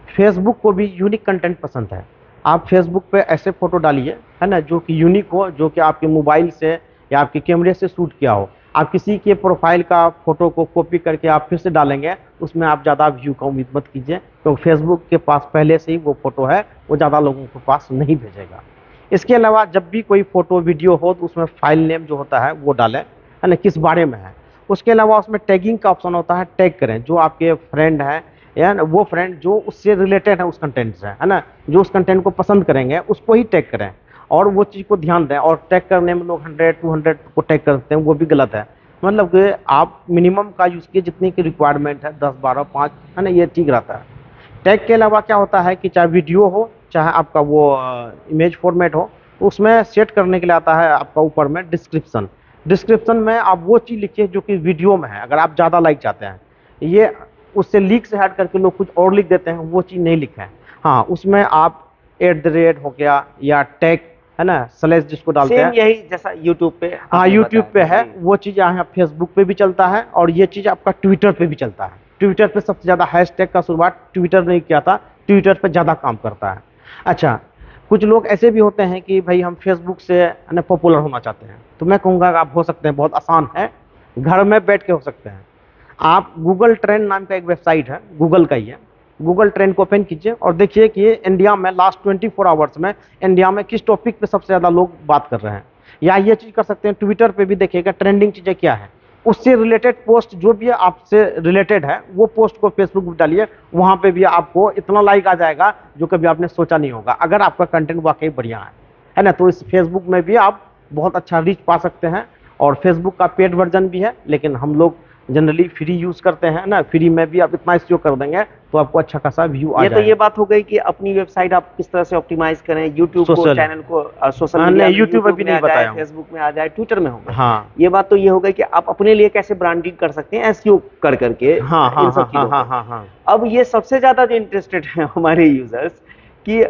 फेसबुक को भी यूनिक कंटेंट पसंद है। आप फेसबुक पे ऐसे फोटो डालिए, है ना, जो कि यूनिक हो, जो कि आपके मोबाइल से या आपके कैमरे से शूट किया हो। आप किसी के प्रोफाइल का फोटो को कॉपी करके आप फिर से डालेंगे, उसमें आप ज़्यादा व्यू का उम्मीद मत कीजिए, क्योंकि फेसबुक के पास पहले से ही वो फोटो है, वो ज़्यादा लोगों के पास नहीं भेजेगा। इसके अलावा जब भी कोई फोटो वीडियो हो तो उसमें फाइल नेम जो होता है वो डालें, है ना, किस बारे में है। उसके अलावा उसमें टैगिंग का ऑप्शन होता है, टैग करें जो आपके फ्रेंड हैं, या वो फ्रेंड जो उससे रिलेटेड है उस कंटेंट से, है ना, जो उस कंटेंट को पसंद करेंगे उसको ही टैग करें। और वो चीज़ को ध्यान दें। और टैग करने में लोग 100-200 को टैग करते हैं, वो भी गलत है। मतलब कि आप मिनिमम का यूज़ कीजिए, जितनी की रिक्वायरमेंट है, 10, 12, 5, है ना, ये ठीक रहता है। टैग के अलावा क्या होता है कि चाहे वीडियो हो, चाहे आपका वो इमेज फॉर्मेट हो, तो उसमें सेट करने के लिए आता है आपका ऊपर में डिस्क्रिप्शन। डिस्क्रिप्शन में आप वो चीज़ लिखिए जो कि वीडियो में है, अगर आप ज़्यादा लाइक चाहते हैं। ये उससे लीक से हट करके लोग कुछ और लिख देते हैं, वो चीज़ नहीं लिखा है। हाँ, उसमें आप @ हो गया या टैग, है ना, स्लैश जिसको डालते हैं, यही जैसा यूट्यूब पे, हाँ यूट्यूब पे है वो चीज़, यहाँ फेसबुक पे भी चलता है, और ये चीज़ आपका ट्विटर पे भी चलता है। ट्विटर पे सबसे ज़्यादा हैशटैग का शुरुआत ट्विटर ने किया था, ट्विटर पे ज़्यादा काम करता है। अच्छा, कुछ लोग ऐसे भी होते हैं कि भाई हम फेसबुक से ना पॉपुलर होना चाहते हैं, तो मैं कहूँगा आप हो सकते हैं, बहुत आसान है, घर में बैठ के हो सकते हैं। आप गूगल ट्रेंड नाम का एक वेबसाइट है, गूगल का ही है, गूगल ट्रेंड को ओपन कीजिए और देखिए कि इंडिया में लास्ट 24 आवर्स में इंडिया में किस टॉपिक पे सबसे ज़्यादा लोग बात कर रहे हैं। या ये चीज़ कर सकते हैं, ट्विटर पे भी देखिएगा ट्रेंडिंग चीज़ें क्या है, उससे रिलेटेड पोस्ट जो भी आपसे रिलेटेड है वो पोस्ट को फेसबुक पर डालिए, वहाँ पे भी आपको इतना लाइक आ जाएगा जो कभी आपने सोचा नहीं होगा, अगर आपका कंटेंट वाकई बढ़िया है ना। तो इस फेसबुक में भी आप बहुत अच्छा रीच पा सकते हैं। और फेसबुक का पेड वर्जन भी है, लेकिन हम लोग जनरली फ्री यूज़ करते हैं ना। फ्री में भी आप इतना SEO कर देंगे तो आपको अच्छा खासा व्यू आ जाएगा। तो ये बात हो गई कि अपनी वेबसाइट आप किस तरह से ऑप्टिमाइज करें, यूट्यूब को, चैनल को, सोशल मीडिया, यूट्यूब में भी नहीं बताया, फेसबुक में आ जाए, ट्विटर में होगा। हाँ, ये बात तो ये हो गई कि आप अपने लिए कैसे ब्रांडिंग कर सकते हैं SEO कर करके। हाँ हाँ हाँ हाँ हाँ हाँ। अब ये सबसे ज्यादा जो इंटरेस्टेड है हमारे यूजर्स कि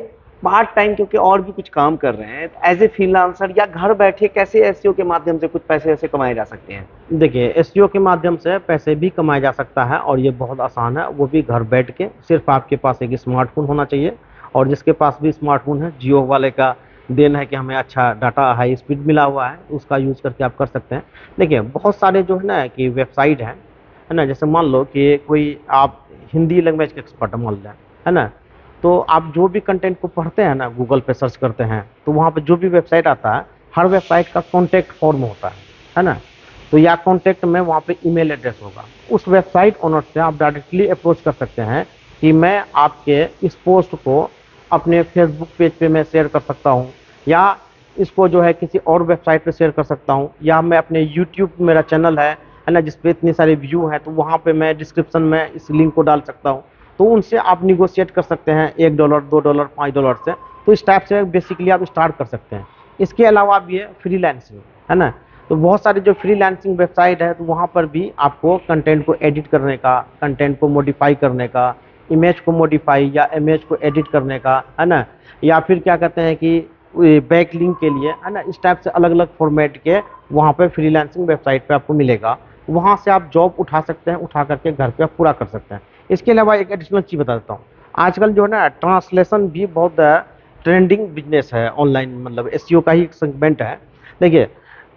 पार्ट टाइम क्योंकि और भी कुछ काम कर रहे हैं, एज ए फ्रीलांसर या घर बैठे कैसे एसईओ के माध्यम से कुछ पैसे ऐसे कमाए जा सकते हैं? देखिए, एसईओ के माध्यम से पैसे भी कमाया जा सकता है और ये बहुत आसान है, वो भी घर बैठ के। सिर्फ आपके पास एक स्मार्टफोन होना चाहिए, और जिसके पास भी स्मार्टफोन है, जियो वाले का देन है कि हमें अच्छा डाटा हाई स्पीड मिला हुआ है, उसका यूज़ करके आप कर सकते हैं। देखिए, बहुत सारे जो है ना कि वेबसाइट है ना, जैसे मान लो कि कोई आप हिंदी लैंग्वेज के एक्सपर्ट मान लें, है ना, तो आप जो भी कंटेंट को पढ़ते हैं ना, गूगल पे सर्च करते हैं, तो वहाँ पे जो भी वेबसाइट आता है, हर वेबसाइट का कॉन्टैक्ट फॉर्म होता है ना, तो या कॉन्टैक्ट में वहाँ पे ईमेल एड्रेस होगा। उस वेबसाइट ओनर से आप डायरेक्टली अप्रोच कर सकते हैं कि मैं आपके इस पोस्ट को अपने फेसबुक पेज पे मैं शेयर कर सकता हूँ, या इसको जो है किसी और वेबसाइट पे शेयर कर सकता हूँ, या मैं अपने यूट्यूब मेरा चैनल है ना, जिस पे इतने सारे व्यू हैं, तो वहाँ पे मैं डिस्क्रिप्शन में इस लिंक को डाल सकता हूँ। तो उनसे आप निगोशिएट कर सकते हैं $1, $2, $5 से। तो इस टाइप से बेसिकली आप स्टार्ट कर सकते हैं। इसके अलावा भी है फ्रीलांसिंग, है ना, तो बहुत सारे जो फ्रीलांसिंग वेबसाइट है, तो वहाँ पर भी आपको कंटेंट को एडिट करने का, कंटेंट को मॉडिफाई करने का, इमेज को मॉडिफाई या इमेज को एडिट करने का, है ना, या फिर क्या कहते हैं कि बैक लिंक के लिए, है ना, इस टाइप से अलग अलग फॉर्मेट के वहाँ पे फ्रीलांसिंग वेबसाइट पे आपको मिलेगा। वहाँ से आप जॉब उठा सकते हैं, उठा करके घर पे आप पूरा कर सकते हैं। इसके अलावा एक एडिशनल चीज़ बता देता हूँ, आजकल जो है ना ट्रांसलेशन भी बहुत ट्रेंडिंग बिजनेस है ऑनलाइन, मतलब एसईओ का ही एक सेगमेंट है। देखिए,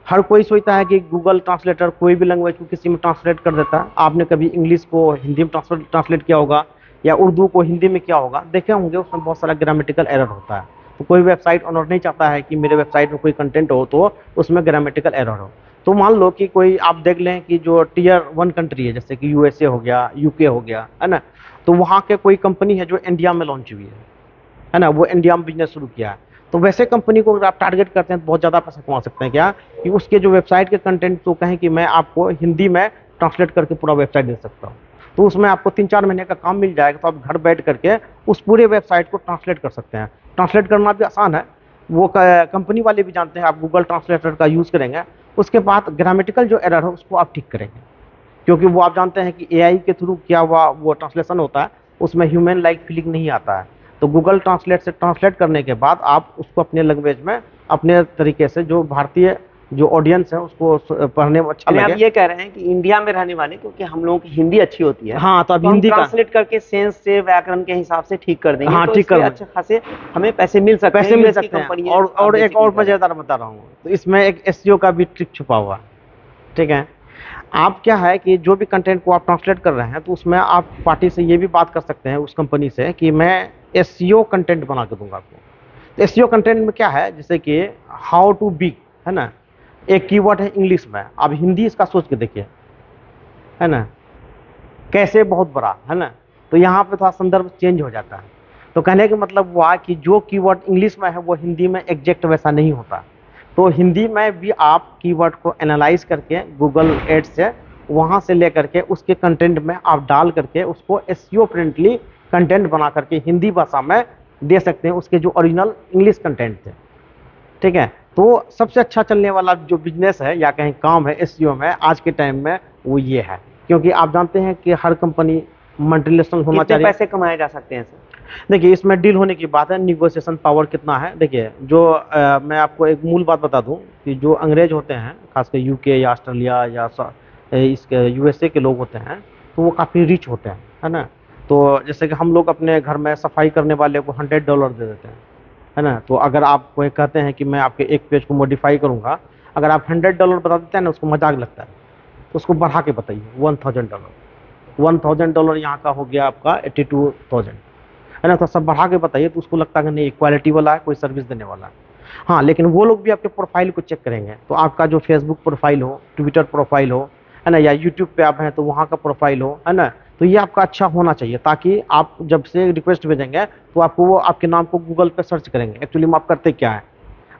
हर कोई सोचता है कि गूगल ट्रांसलेटर कोई भी लैंग्वेज को किसी में ट्रांसलेट कर देता है। आपने कभी इंग्लिश को हिंदी में ट्रांसलेट किया होगा, या उर्दू को हिंदी में किया होगा, देखे होंगे, उसमें बहुत सारा ग्रामेटिकल एरर होता है। तो कोई वेबसाइट ओनर नहीं चाहता है कि मेरे वेबसाइट में कोई कंटेंट हो तो उसमें ग्रामेटिकल एरर हो। तो मान लो कि कोई आप देख लें कि जो टियर 1 कंट्री है, जैसे कि यूएसए हो गया, यूके हो गया, है ना, तो वहाँ के कोई कंपनी है जो इंडिया में लॉन्च हुई है ना, वो इंडिया में बिजनेस शुरू किया है। तो वैसे कंपनी को अगर आप टारगेट करते हैं तो बहुत ज़्यादा पैसा कमा सकते हैं। क्या कि उसके जो वेबसाइट के कंटेंट को कहें कि मैं आपको हिंदी में ट्रांसलेट करके पूरा वेबसाइट दे सकता हूँ, तो उसमें आपको 3-4 महीने का काम मिल जाएगा। तो आप घर बैठ करके उस पूरे वेबसाइट को ट्रांसलेट कर सकते हैं। ट्रांसलेट करना भी आसान है, वो कंपनी वाले भी जानते हैं। आप गूगल ट्रांसलेटर का यूज़ करेंगे, उसके बाद ग्रामेटिकल जो एरर है उसको आप ठीक करेंगे, क्योंकि वो आप जानते हैं कि एआई के थ्रू किया हुआ वो ट्रांसलेशन होता है, उसमें ह्यूमन लाइक फीलिंग नहीं आता है। तो गूगल ट्रांसलेट से ट्रांसलेट करने के बाद आप उसको अपने लैंग्वेज में अपने तरीके से, जो भारतीय जो ऑडियंस है उसको पढ़ने में अच्छा यानी लगे। आप ये कह रहे हैं कि इंडिया में रहने वाले, क्योंकि हम लोगों की हिंदी अच्छी होती है, हाँ, तो अब हम हिंदी का ट्रांसलेट करके सेंस से, व्याकरण के हिसाब से ठीक कर देंगे। हाँ, तो ठीक इससे कर अच्छे खासे हमें पैसे मिल सकते हैं, पैसे मिल यूएस की सकते हैं। कंपनी और एक और मजेदार बता रहा हूँ, तो इसमें एक एसईओ का भी ट्रिक छुपा हुआ है। ठीक है, आप क्या है कि जो भी कंटेंट को आप ट्रांसलेट कर रहे हैं, तो उसमें आप पार्टी से ये भी बात कर सकते हैं, उस कंपनी से, कि मैं एसईओ कंटेंट बना के दूंगा आपको। तो एसईओ कंटेंट में क्या है, जैसे कि हाउ टू बी, है ना, एक कीवर्ड है इंग्लिश में, आप हिंदी इसका सोच के देखिए, है ना, कैसे बहुत बड़ा, है ना, तो यहाँ पे थोड़ा संदर्भ चेंज हो जाता है। तो कहने का मतलब हुआ कि जो कीवर्ड इंग्लिश में है वो हिंदी में एग्जैक्ट वैसा नहीं होता। तो हिंदी में भी आप कीवर्ड को एनालाइज करके गूगल एड से वहाँ से लेकर के उसके कंटेंट में आप डाल करके उसको एसईओ फ्रेंडली कंटेंट बना करके हिंदी भाषा में दे सकते हैं, उसके जो ओरिजिनल इंग्लिश कंटेंट थे। ठीक है, तो सबसे अच्छा चलने वाला जो बिजनेस है या कहीं काम है एसईओ में आज के टाइम में, वो ये है। क्योंकि आप जानते हैं कि हर कंपनी मल्टीनेशनल होना कितने चाहिए। पैसे कमाए जा सकते हैं सर? देखिए, इसमें डील होने की बात है, निगोशिएशन पावर कितना है। देखिए, जो मैं आपको एक मूल बात बता दूं कि जो अंग्रेज होते हैं, खासकर यूके या ऑस्ट्रेलिया या इसके यूएसए के लोग होते हैं, तो वो काफ़ी रिच होते हैं, है ना। तो जैसे कि हम लोग अपने घर में सफाई करने वाले को $100 दे देते हैं, है ना। तो अगर आप कोई कहते हैं कि मैं आपके एक पेज को मॉडिफाई करूंगा, अगर आप $100 बता देते हैं ना, उसको मजाक लगता है, तो उसको बढ़ा के बताइए $1000। $1000 यहाँ का हो गया आपका 82,000, है ना। तो सब बढ़ा के बताइए, तो उसको लगता है कि नहीं, क्वालिटी वाला है, कोई सर्विस देने वाला है। हाँ, लेकिन वो लोग भी आपके प्रोफाइल को चेक करेंगे। तो आपका जो फेसबुक प्रोफाइल हो, ट्विटर प्रोफाइल हो, है ना, या यूट्यूब पे आप हैं तो वहाँ का प्रोफाइल हो, है ना, तो ये आपका अच्छा होना चाहिए, ताकि आप जब से रिक्वेस्ट भेजेंगे तो आपको वो आपके नाम को गूगल पे सर्च करेंगे। एक्चुअली में आप करते क्या है,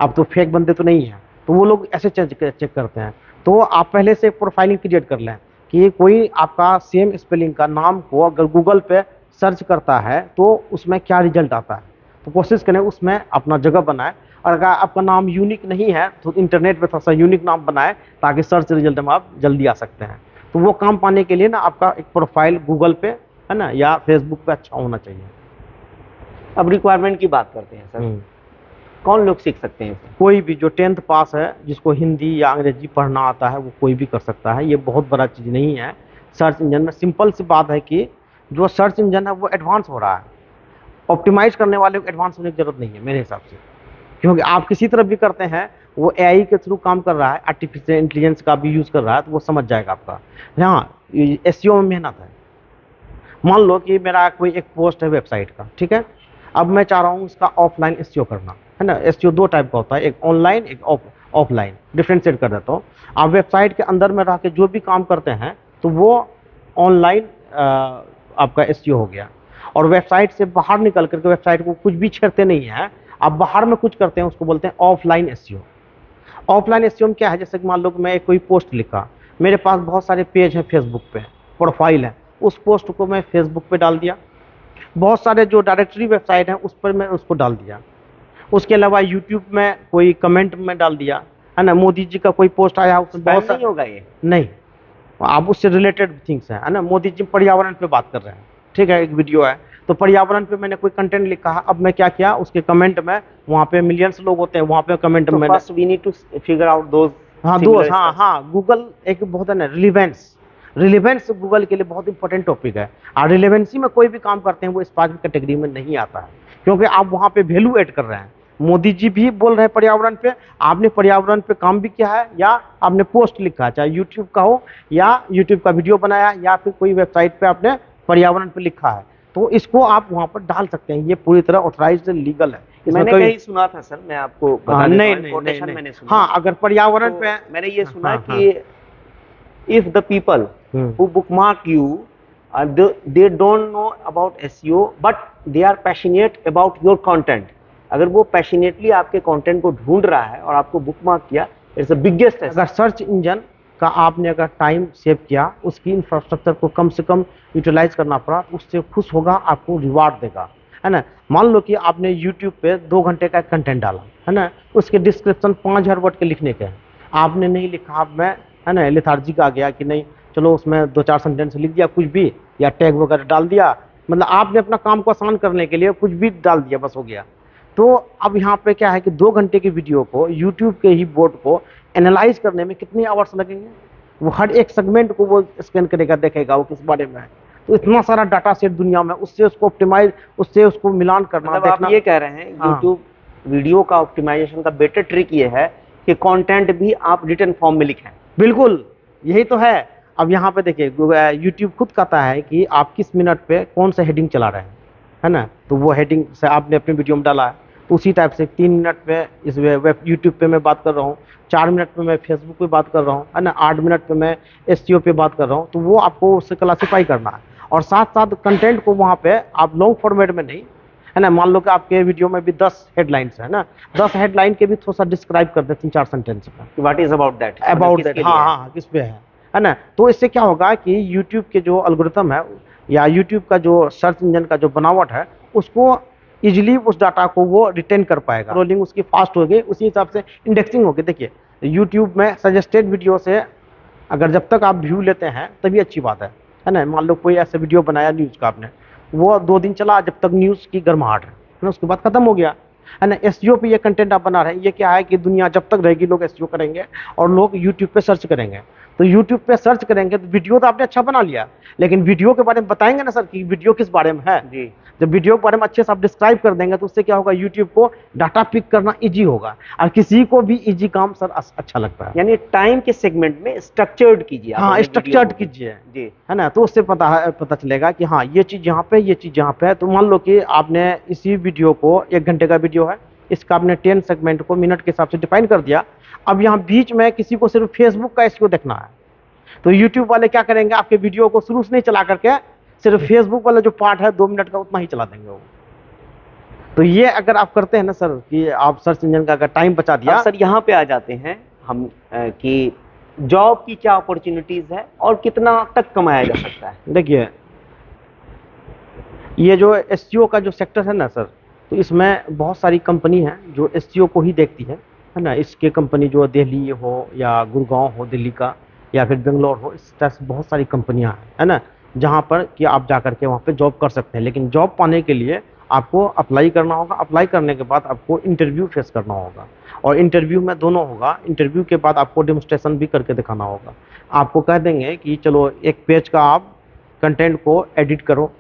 आप तो फेक बंदे तो नहीं हैं, तो वो लोग ऐसे चेक करते हैं। तो आप पहले से प्रोफाइलिंग क्रिएट कर लें कि कोई आपका सेम स्पेलिंग का नाम को अगर गूगल पे सर्च करता है तो उसमें क्या रिजल्ट आता है। तो कोशिश करें उसमें अपना जगह बनाए, और अगर आपका नाम यूनिक नहीं है तो इंटरनेट पे थोड़ा सा यूनिक नाम बनाए, ताकि सर्च रिजल्ट में आप जल्दी आ सकते हैं। तो वो काम पाने के लिए ना आपका एक प्रोफाइल गूगल पे, है ना, या फेसबुक पे अच्छा होना चाहिए। अब रिक्वायरमेंट की बात करते हैं सर, कौन लोग सीख सकते हैं इसे? कोई भी जो 10th पास है, जिसको हिंदी या अंग्रेजी पढ़ना आता है, वो कोई भी कर सकता है। ये बहुत बड़ा चीज़ नहीं है। सर्च इंजन में सिंपल सी बात है कि जो सर्च इंजन है वो एडवांस हो रहा है। ऑप्टिमाइज करने वाले को एडवांस होने की जरूरत नहीं है मेरे हिसाब से, क्योंकि आप किसी तरफ भी करते हैं, वो एआई के थ्रू काम कर रहा है, आर्टिफिशियल इंटेलिजेंस का भी यूज़ कर रहा है, तो वो समझ जाएगा आपका। हाँ, एसईओ में मेहनत है। मान लो कि मेरा कोई एक पोस्ट है वेबसाइट का, ठीक है, अब मैं चाह रहा हूँ इसका ऑफलाइन एसईओ करना है ना। एसईओ दो टाइप का होता है, एक ऑनलाइन, एक ऑफलाइन। डिफ्रेंशिएट कर देता हूँ। आप वेबसाइट के अंदर में रह के जो भी काम करते हैं तो वो ऑनलाइन आपका एसईओ हो गया। और वेबसाइट से बाहर निकल करके वेबसाइट को कुछ भी छेड़ते नहीं है, आप बाहर में कुछ करते हैं, उसको बोलते हैं ऑफलाइन एसईओ। ऑफलाइन एसईओ में क्या है, जैसे कि मान लो कि मैं कोई पोस्ट लिखा, मेरे पास बहुत सारे पेज हैं फेसबुक पे, प्रोफाइल है, उस पोस्ट को मैं फेसबुक पे डाल दिया। बहुत सारे जो डायरेक्टरी वेबसाइट हैं उस पर मैं उसको डाल दिया। उसके अलावा यूट्यूब में कोई कमेंट में डाल दिया, है ना। मोदी जी का कोई पोस्ट आया, उसमें बहुत नहीं होगा ये? नहीं, आप उससे रिलेटेड थिंग्स हैं, है ना। मोदी जी पर्यावरण पे बात कर रहे हैं, ठीक है, एक वीडियो है, तो पर्यावरण पे मैंने कोई कंटेंट लिखा है। अब मैं क्या किया, उसके कमेंट में, वहाँ पे मिलियंस लोग होते हैं, वहाँ पे कमेंट तो में first we need to figure out those. हाँ दोस्त, हाँ हाँ, गूगल एक बहुत है ना रिलीवेंस। रिलेवेंस गूगल के लिए बहुत इंपॉर्टेंट टॉपिक है। और रिलेवेंसी में कोई भी काम करते हैं वो इस पांच कैटेगरी में नहीं आता है, क्योंकि आप वहाँ पे वैल्यू ऐड कर रहे हैं। मोदी जी भी बोल रहे हैं पर्यावरण पे, आपने पर्यावरण पे काम भी किया है, या आपने पोस्ट लिखा है, चाहे यूट्यूब का हो या यूट्यूब का वीडियो बनाया, या फिर कोई वेबसाइट पे आपने पर्यावरण पे लिखा है, तो इसको आप वहाँ पर डाल सकते हैं। ये पूरी तरह ऑथराइज्ड लीगल है। मैंने कहीं सुना था सर, मैं आपको बता देता नहीं हूं, नहीं कोटेशन नहीं, मैंने सुना। हाँ, अगर पर्यावरण पे मैंने ये सुना हाँ, कि if the people who bookmark you they don't know about SEO but they are passionate about your content, अगर वो पैशनेटली आपके कंटेंट को ढूंढ रहा है और आपको बुकमार्क किया, इट्स द बिगेस्ट। अगर सर्च इंजन का आपने अगर टाइम सेव किया, उसकी इंफ्रास्ट्रक्चर को कम से कम यूटिलाइज करना पड़ा, तो उससे खुश होगा, आपको रिवार्ड देगा, है ना। मान लो कि आपने यूट्यूब पे 2 घंटे का कंटेंट डाला, है ना, उसके डिस्क्रिप्शन 5000 वर्ड के लिखने के हैं, आपने नहीं लिखा, अब मैं, है ना, लेथार्जिक आ गया कि नहीं, चलो उसमें 2-4 सेंटेंस लिख दिया कुछ भी, या टैग वगैरह डाल दिया, मतलब आपने अपना काम को आसान करने के लिए कुछ भी डाल दिया, बस हो गया। तो अब यहाँ पे क्या है कि 2 घंटे की वीडियो को यूट्यूब के ही बोर्ड को एनालाइज करने में कितने आवर्स लगेंगे। वो हर एक सेगमेंट को वो स्कैन करेगा, देखेगा वो किस बारे में है। तो इतना सारा डाटा सेट दुनिया में, उससे उसको ऑप्टिमाइज, उससे उसको मिलान करना, मतलब आप ये कह रहे हैं यूट्यूब वीडियो का ऑप्टिमाइजेशन का बेटर ट्रिक ये है कि कंटेंट भी आप रिटन फॉर्म में लिखें। बिल्कुल, यही तो है। अब यहाँ पे देखिए, यूट्यूब खुद कहता है कि आप किस मिनट पे कौन सा हेडिंग चला रहे हैं, है ना, तो वो हेडिंग से आपने अपने वीडियो में डाला है, तो उसी टाइप से 3 मिनट पे इस वेब यूट्यूब पे मैं बात कर रहा हूँ, 4 मिनट पे मैं फेसबुक पे बात कर रहा हूँ, है ना, 8 मिनट पे मैं एसईओ पे बात कर रहा हूँ, तो वो आपको उससे क्लासीफाई करना है। और साथ साथ कंटेंट को वहाँ पे आप लॉन्ग फॉर्मेट में नहीं, है ना, मान लो कि आपके वीडियो में भी 10 हेडलाइंस है ना, 10 हेडलाइन के भी थोड़ा सा डिस्क्राइब कर दे 3-4 सेंटेंस में, व्हाट इज अबाउट दैट, हाँ हाँ, किस पे है ना। तो इससे क्या होगा कि यूट्यूब के जो एल्गोरिथम है, या यूट्यूब का जो सर्च इंजन का जो बनावट है, उसको इजीली उस डाटा को वो रिटेन कर पाएगा, रोलिंग उसकी फास्ट होगी, उसी हिसाब से इंडेक्सिंग होगी। देखिए यूट्यूब में सजेस्टेड वीडियो से अगर जब तक आप व्यू लेते हैं तभी अच्छी बात है ना। मान लो कोई ऐसा वीडियो बनाया न्यूज़ का आपने, वो 2 दिन चला, जब तक न्यूज़ की गर्माहट है ना, उसके बाद खत्म हो गया, है ना। एसईओ पे ये कंटेंट आप बना रहे हैं, ये क्या है कि दुनिया जब तक रहेगी लोग एसईओ करेंगे और लोग यूट्यूब पे सर्च करेंगे। तो यूट्यूब पे सर्च करेंगे तो वीडियो तो आपने अच्छा बना लिया, लेकिन वीडियो के बारे में बताएंगे ना सर कि वीडियो किस बारे में है जी। जब वीडियो के बारे में अच्छे से आप डिस्क्राइब कर देंगे तो उससे क्या होगा, यूट्यूब को डाटा पिक करना इजी होगा, और किसी को भी इजी काम सर अच्छा लगता है। यानी टाइम के सेगमेंट में स्ट्रक्चर्ड कीजिए, हाँ स्ट्रक्चर्ड कीजिए जी, है ना, तो उससे पता चलेगा कि हाँ ये चीज़ यहाँ पे, ये चीज़ यहाँ पे है। तो मान लो कि आपने इसी वीडियो को, 1 घंटे का वीडियो है, इसका आपने 10 सेगमेंट को मिनट के हिसाब से डिफाइन कर दिया। अब यहाँ बीच में किसी को सिर्फ फेसबुक का एसईओ देखना है, तो यूट्यूब वाले क्या करेंगे, आपके वीडियो को शुरू से नहीं चला करके सिर्फ फेसबुक वाला जो पार्ट है 2 मिनट का उतना ही चला देंगे वो। तो ये अगर आप करते हैं ना सर, कि आप सर्च इंजन का अगर टाइम बचा दिया। सर यहाँ पे आ जाते हैं हम कि जॉब की क्या अपॉर्चुनिटीज है और कितना तक कमाया जा सकता है। देखिए ये जो एसईओ का जो सेक्टर है ना सर, तो इसमें बहुत सारी कंपनी है जो एसईओ को ही देखती है ना। इसके कंपनी जो दिल्ली हो या गुड़गांव हो दिल्ली का, या फिर बेंगलोर हो, इस तरह से बहुत सारी कंपनियां हैं, है ना, जहां पर कि आप जा करके वहां पे जॉब कर सकते हैं। लेकिन जॉब पाने के लिए आपको अप्लाई करना होगा। अप्लाई करने के बाद आपको इंटरव्यू फेस करना होगा, और इंटरव्यू में दोनों होगा। इंटरव्यू के बाद आपको डेमोस्ट्रेशन भी करके दिखाना होगा। आपको कह देंगे कि चलो एक पेज का आप कंटेंट को एडिट करो,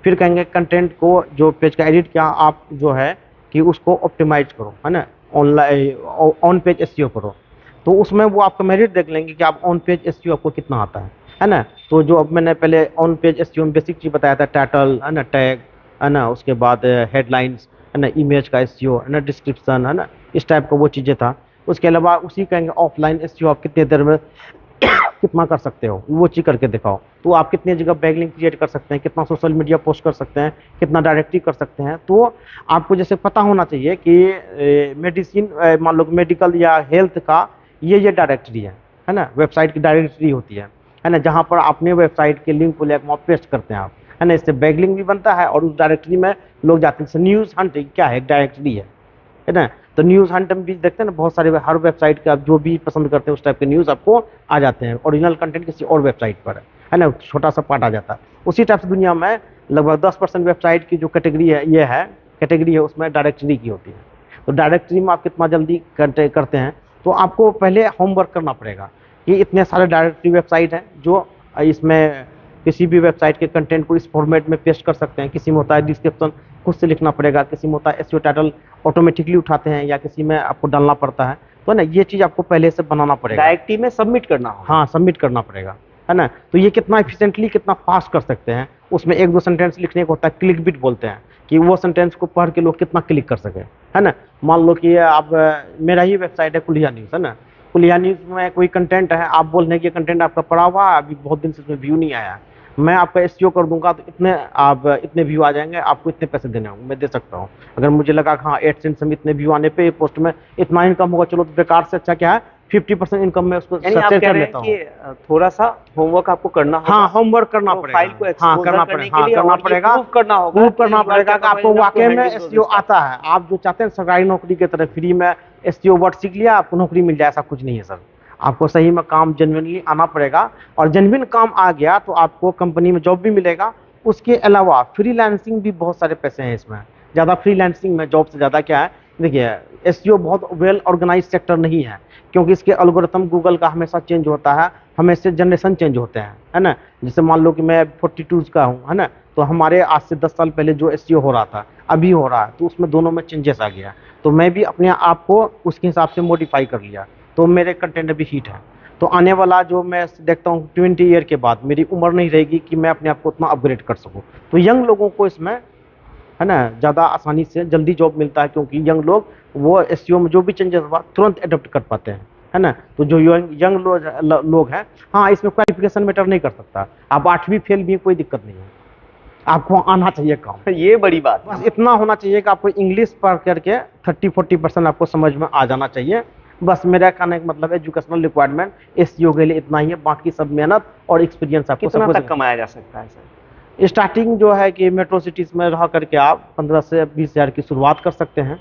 फिर कहेंगे कंटेंट को जो पेज का एडिट किया आप जो है कि उसको ऑप्टिमाइज करो, है ना, ऑनलाइन ऑन पेज एसईओ करो। तो उसमें वो आपका मेरिट देख लेंगे कि आप ऑन पेज एसईओ आपको कितना आता है ना। तो जो अब मैंने पहले ऑन पेज एसईओ में बेसिक चीज़ बताया था, टाइटल है ना, टैग है ना, उसके बाद हेडलाइंस है ना, इमेज का एसईओ है ना, डिस्क्रिप्शन है ना, इस टाइप का वो चीज़ें था। उसके अलावा उसी कहेंगे ऑफलाइन एसईओ आप कितने देर में कितना कर सकते हो, वो चीज़ करके दिखाओ। तो आप कितनी जगह बैकलिंक क्रिएट कर सकते हैं, कितना सोशल मीडिया पोस्ट कर सकते हैं, कितना डायरेक्टली कर सकते हैं। तो आपको जैसे पता होना चाहिए कि मेडिसिन मान लो मेडिकल या हेल्थ का ये डायरेक्टरी है ना, वेबसाइट की डायरेक्टरी होती है ना, जहाँ पर अपने वेबसाइट के लिंक को लेकर वहाँ पेस्ट करते हैं आप, है ना। इससे बैकलिंक भी बनता है और उस डायरेक्टरी में लोग जाते हैं। न्यूज़ हंट क्या है, एक डायरेक्टरी है ना। तो न्यूज़ हंट में भी देखते हैं ना, बहुत सारे हर वेबसाइट के आप जो भी पसंद करते हैं उस टाइप के न्यूज़ आपको आ जाते हैं। ओरिजिनल कंटेंट किसी और वेबसाइट पर है ना, छोटा सा पार्ट आ जाता है। उसी टाइप से दुनिया में लगभग 10% वेबसाइट की जो कैटेगरी है, ये है कैटेगरी है, उसमें डायरेक्टरी की होती है। तो डायरेक्टरी में आप कितना जल्दी करते हैं, तो आपको पहले होमवर्क करना पड़ेगा कि इतने सारे डायरेक्टरी वेबसाइट हैं जो इसमें किसी भी वेबसाइट के कंटेंट को इस फॉर्मेट में पेस्ट कर सकते हैं। किसी में होता है डिस्क्रिप्शन खुद से लिखना पड़ेगा, किसी में होता है एसईओ टाइटल ऑटोमेटिकली उठाते हैं, या किसी में आपको डालना पड़ता है। तो ना ये चीज़ आपको पहले से बनाना पड़ेगा, डायरेक्टरी में सबमिट करना होगा। हाँ सबमिट करना पड़ेगा, है ना। तो ये कितना एफिशिएंटली कितना फास्ट कर सकते हैं। उसमें एक दो सेंटेंस लिखने को होता है, क्लिक बिट बोलते हैं, कि वो सेंटेंस को पढ़ के लोग कितना क्लिक कर सके, है ना। मान लो कि आप मेरा ही वेबसाइट है कुलिया न्यूज़, है ना। कुलिया न्यूज़ में कोई कंटेंट है, आप बोल रहे हैं कि कंटेंट आपका पड़ा हुआ है, अभी बहुत दिन से इसमें व्यू नहीं आया, मैं आपका एसईओ कर दूंगा तो इतने आप इतने व्यू आ जाएंगे, आपको इतने पैसे देने होंगे, मैं दे सकता हूँ। अगर मुझे लगा कि हाँ एडसेंस में इतने व्यू आने पे पोस्ट में इतना इनकम होगा, चलो तो बेकार से अच्छा क्या है 50% इनकम में उसको यानी आप सस्टेन कह कर रहे लेता हैं हूँ। कि थोड़ा सा होमवर्क आपको करना होगा। हाँ होमवर्क करना तो पड़ेगा, फाइल को हाँ एक्सपोजर करना करने पड़ेगा, के हाँ लिए करना और ये पड़ेगा, प्रूव करना होगा प्रूव करना कि you are पड़ेगा कि आपको capable enough to वाकई में handle those एसईओ stuff। आता है। आप जो चाहते हैं सरकारी नौकरी की तरह फ्री में एसईओ वर्ड सीख लिया आपको नौकरी मिल जाए, ऐसा कुछ नहीं है सर। आपको सही में काम जेन्युइनली आना पड़ेगा, और जेन्युइन काम आ गया तो आपको कंपनी में जॉब भी मिलेगा। उसके अलावा फ्रीलांसिंग भी बहुत सारे पैसे हैं इसमें, ज़्यादा फ्रीलांसिंग में जॉब से ज़्यादा क्या है, देखिए एसईओ बहुत वेल ऑर्गेनाइज सेक्टर नहीं है, क्योंकि इसके एल्गोरिथम गूगल का हमेशा चेंज होता है, हमेशा जनरेशन चेंज होते हैं, है ना। जैसे मान लो कि मैं 42 का हूँ, है ना, तो हमारे आज से 10 साल पहले जो एसईओ हो रहा था अभी हो रहा है, तो उसमें दोनों में चेंजेस आ गया। तो मैं भी अपने आप को उसके हिसाब से मॉडिफाई कर लिया, तो मेरे कंटेंट अभी हिट है। तो आने वाला जो मैं देखता हूँ 20 ईयर के बाद मेरी उम्र नहीं रहेगी कि मैं अपने आप को उतना अपग्रेड कर सकूँ। तो यंग लोगों को इसमें, है ना, ज़्यादा आसानी से जल्दी जॉब मिलता है, क्योंकि यंग लोग वो एसईओ में जो भी चेंजेस हुआ तुरंत अडॉप्ट कर पाते हैं, है ना। तो जो यंग लोग हैं, हाँ इसमें क्वालिफिकेशन मैटर नहीं कर सकता, आप 8वीं फेल भी कोई दिक्कत नहीं है, आपको आना चाहिए काम। ये बड़ी बात है। बस इतना होना चाहिए कि आपको इंग्लिश पढ़ करके 30-40% आपको समझ में आ जाना चाहिए। बस मेरा कहने का मतलब एजुकेशनल रिक्वायरमेंट एसईओ के लिए इतना ही है, बाकी सब मेहनत और एक्सपीरियंस आपको कितना सब तक कमाया जा सकता है सर? स्टार्टिंग जो है कि मेट्रो सिटीज़ में रह करके आप 15 से 20 हज़ार की शुरुआत कर सकते हैं,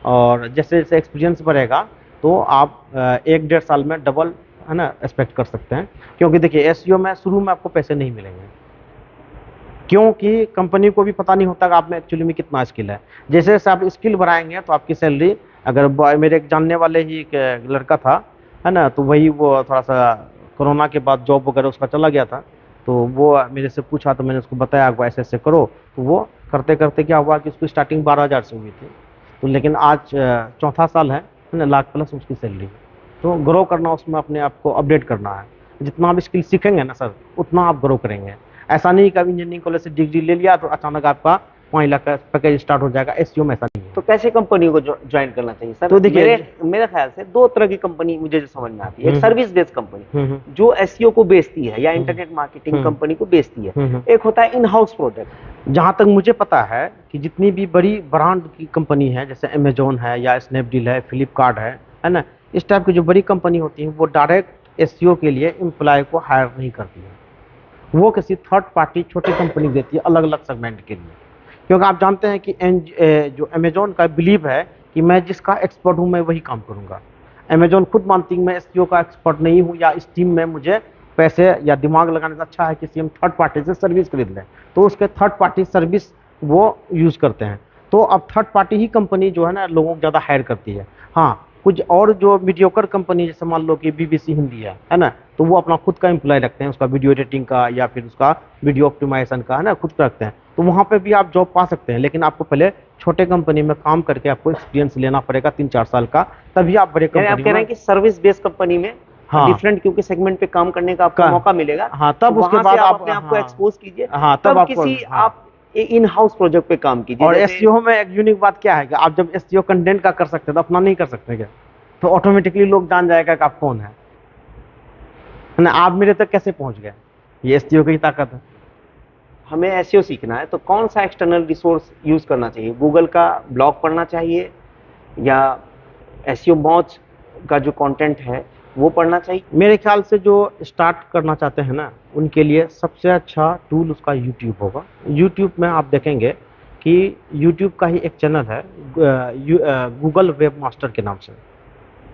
और जैसे जैसे एक्सपीरियंस बढ़ेगा तो आप 1-1.5 साल में डबल, है ना, एक्सपेक्ट कर सकते हैं। क्योंकि देखिए एसईओ में शुरू में आपको पैसे नहीं मिलेंगे, क्योंकि कंपनी को भी पता नहीं होता कि आप में एक्चुअली में कितना स्किल है। जैसे जैसे आप स्किल बढ़ाएंगे तो आपकी सैलरी, अगर मेरे एक जानने वाले ही एक लड़का था, है ना, तो वही वो थोड़ा सा कोरोना के बाद जॉब वगैरह उसका चला गया था, तो वो मेरे से पूछा तो मैंने उसको बताया कि ऐसे ऐसे करो, तो वो करते करते क्या हुआ कि उसकी स्टार्टिंग 12,000 से हुई थी, तो लेकिन आज चौथा साल है ना, लाख प्लस उसकी सैलरी। तो ग्रो करना, उसमें अपने आप को अपडेट करना है। जितना आप स्किल सीखेंगे ना सर उतना आप ग्रो करेंगे। ऐसा नहीं कि आप इंजीनियरिंग कॉलेज से डिग्री ले लिया तो अचानक आपका 5 लाख का पैकेज स्टार्ट हो जाएगा, एसईओ में ऐसा नहीं है। तो कैसे कंपनी को ज्वाइन करना चाहिए सर? तो देखिए मेरे ख्याल से दो तरह की कंपनी मुझे जो समझ में आती है। एक सर्विस बेस्ड कंपनी जो एसईओ को बेचती है या इंटरनेट मार्केटिंग कंपनी को बेचती है, एक होता है इन हाउस प्रोडक्ट। जहाँ तक मुझे पता है कि जितनी भी बड़ी ब्रांड की कंपनी है, जैसे अमेजोन है या स्नैपडील है, फ्लिपकार्ट है ना, इस टाइप की जो बड़ी कंपनी होती है वो डायरेक्ट एसईओ के लिए एम्प्लॉय को हायर नहीं करती है, वो किसी थर्ड पार्टी छोटी कंपनी देती है अलग अलग सेगमेंट के लिए। क्योंकि आप जानते हैं कि जो अमेजोन का बिलीव है कि मैं जिसका एक्सपर्ट हूँ मैं वही काम करूँगा। अमेजोन खुद मानती है मैं एसईओ का एक्सपर्ट नहीं हूँ, या इस टीम में मुझे पैसे या दिमाग लगाने से अच्छा है किसी हम थर्ड पार्टी से सर्विस खरीद लें। तो उसके थर्ड पार्टी सर्विस वो यूज़ करते हैं। तो अब थर्ड पार्टी ही कंपनी जो है ना लोगों को ज़्यादा हायर करती है। हाँ, कुछ और जो मीडियोकर कंपनी जैसे मान लो कि बीबीसी हिंदी है ना, तो वो अपना खुद का एम्प्लॉय रखते हैं, उसका वीडियो एडिटिंग का या फिर उसका वीडियो ऑप्टिमाइजेशन का, है ना, खुद का रखते हैं। तो वहाँ पे भी आप जॉब पा सकते हैं, लेकिन आपको पहले छोटे कंपनी में काम करके आपको एक्सपीरियंस लेना पड़ेगा 3-4 साल का, तभी आप बड़े यानी आप कंपनी कह रहे में। हैं कि सर्विस बेस्ड कंपनी में हाँ। डिफरेंट क्योंकि सेगमेंट पे काम करने का आपको का- मौका मिलेगा। हाँ, तब तो उसके वहां से बाद आप आप, अपने आप को हाँ, एक्सपोज कीजिए। हाँ, तब तब आपको, किसी हाँ। आप इन हाउस प्रोजेक्ट पे काम कीजिए। और जैसे एसईओ में एक यूनिक बात क्या है कि आप जब एसईओ कंटेंट का कर सकते हैं तो अपना नहीं कर सकते क्या, तो ऑटोमेटिकली लोग जान जाएगा कि आप कौन है ना। आप मेरे तक कैसे पहुंच गए, ये एसईओ की ताकत है। हमें एसईओ सीखना है तो कौन सा एक्सटर्नल रिसोर्स यूज करना चाहिए? गूगल का ब्लॉग पढ़ना चाहिए या एसईओ मौज का जो कंटेंट है वो पढ़ना चाहिए? मेरे ख्याल से जो स्टार्ट करना चाहते हैं ना, उनके लिए सबसे अच्छा टूल उसका यूट्यूब होगा। यूट्यूब में आप देखेंगे कि यूट्यूब का ही एक चैनल है गूगल वेब मास्टर के नाम से,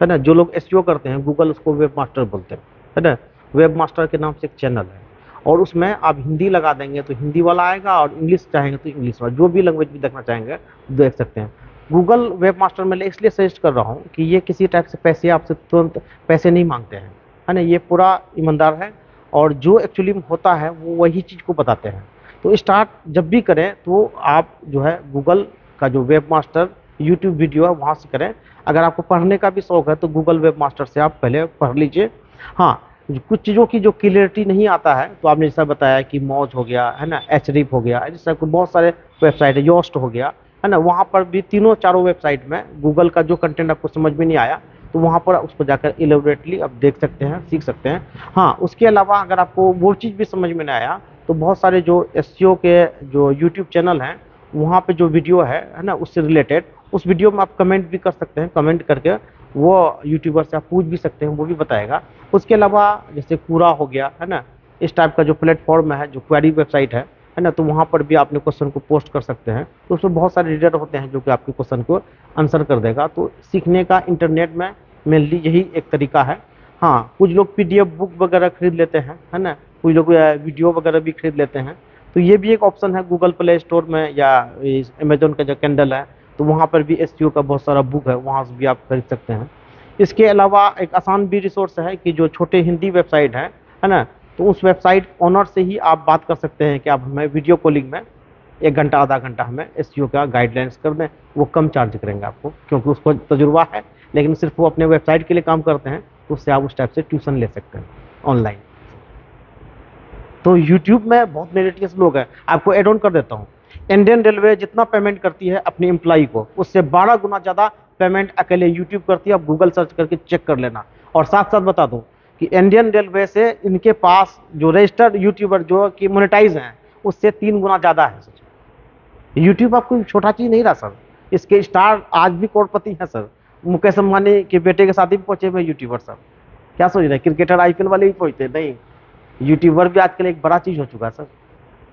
है ना। जो लोग एसईओ करते हैं गूगल उसको वेब मास्टर बोलते हैं, है ना। वेब मास्टर के नाम से एक चैनल है, और उसमें आप हिंदी लगा देंगे तो हिंदी वाला आएगा, और इंग्लिश चाहेंगे तो इंग्लिश वाला, जो भी लैंग्वेज भी देखना चाहेंगे देख सकते हैं। गूगल वेब मास्टर में इसलिए सजेस्ट कर रहा हूँ कि ये किसी टाइप से पैसे आपसे तुरंत पैसे नहीं मांगते हैं, है ना। ये पूरा ईमानदार है, और जो एक्चुअली में होता है वो वही चीज़ को बताते हैं। तो स्टार्ट जब भी करें तो आप जो है गूगल का जो वेब मास्टर यूट्यूब वीडियो है वहाँ से करें। अगर आपको पढ़ने का भी शौक है तो गूगल वेब मास्टर से आप पहले पढ़ लीजिए। हाँ, कुछ चीज़ों की जो क्लियरिटी नहीं आता है, तो आपने जैसा बताया कि मौज हो गया, है ना, एचरीफ हो गया, जैसा बहुत सारे वेबसाइट है, योस्ट हो गया, है ना, वहाँ पर भी तीनों चारों वेबसाइट में गूगल का जो कंटेंट आपको समझ में नहीं आया तो वहाँ पर उसको जाकर इलेबोरेटली आप देख सकते हैं, सीख सकते हैं। हाँ, उसके अलावा अगर आपको वो चीज़ भी समझ में नहीं आया तो बहुत सारे जो एसईओ के जो यूट्यूब चैनल हैं वहाँ पे जो वीडियो है ना, उससे रिलेटेड उस वीडियो में आप कमेंट भी कर सकते हैं, कमेंट करके वो यूट्यूबर से आप पूछ भी सकते हैं, वो भी बताएगा। उसके अलावा जैसे पूरा हो गया, है ना, इस टाइप का जो प्लेटफॉर्म है, जो क्वेरी वेबसाइट है ना, तो वहाँ पर भी अपने क्वेश्चन को पोस्ट कर सकते हैं। तो उसमें बहुत सारे रीडर होते हैं जो कि आपके क्वेश्चन को आंसर कर देगा। तो सीखने का इंटरनेट में मेनली यही एक तरीका है। हाँ, कुछ लोग पीडीएफ बुक वगैरह खरीद लेते हैं, है ना, कुछ लोग वीडियो वगैरह भी खरीद लेते हैं। तो ये भी एक ऑप्शन है गूगल प्ले स्टोर में या अमेजोन का जो कैंडल है, तो वहाँ पर भी एसईओ का बहुत सारा बुक है, वहाँ से भी आप खरीद सकते हैं। इसके अलावा एक आसान भी रिसोर्स है कि जो छोटे हिंदी वेबसाइट है ना, तो उस वेबसाइट ओनर से ही आप बात कर सकते हैं कि आप हमें वीडियो कॉलिंग में 1 घंटा आधा घंटा हमें एसईओ का गाइडलाइंस कर दें। वो कम चार्ज करेंगे आपको, क्योंकि उसको तजुर्बा है, लेकिन सिर्फ वो अपने वेबसाइट के लिए काम करते हैं, तो उससे आप उस टाइप से ट्यूशन ले सकते हैं ऑनलाइन। तो यूट्यूब में बहुत मेरिटियस लोग हैं। आपको एड ऑन कर देता हूँ, इंडियन रेलवे जितना पेमेंट करती है अपने एम्प्लॉई को, उससे 12 गुना ज़्यादा पेमेंट अकेले यूट्यूब करती है। आप गूगल सर्च करके चेक कर लेना। और साथ साथ बता दूं कि इंडियन रेलवे से इनके पास जो रजिस्टर्ड यूट्यूबर जो कि मोनेटाइज हैं उससे 3 गुना ज़्यादा है सर। यूट्यूब आपको छोटा चीज़ नहीं रहा सर, इसके स्टार आज भी करोड़पति हैं सर। मुकेश अंबानी के बेटे के शादी में पहुंचे हुए यूट्यूबर सर। क्या सोच रहे हैं क्रिकेटर आईपीएल वाले ही पहुंचते? नहीं, यूट्यूबर भी आजकल एक बड़ा चीज़ हो चुका है सर।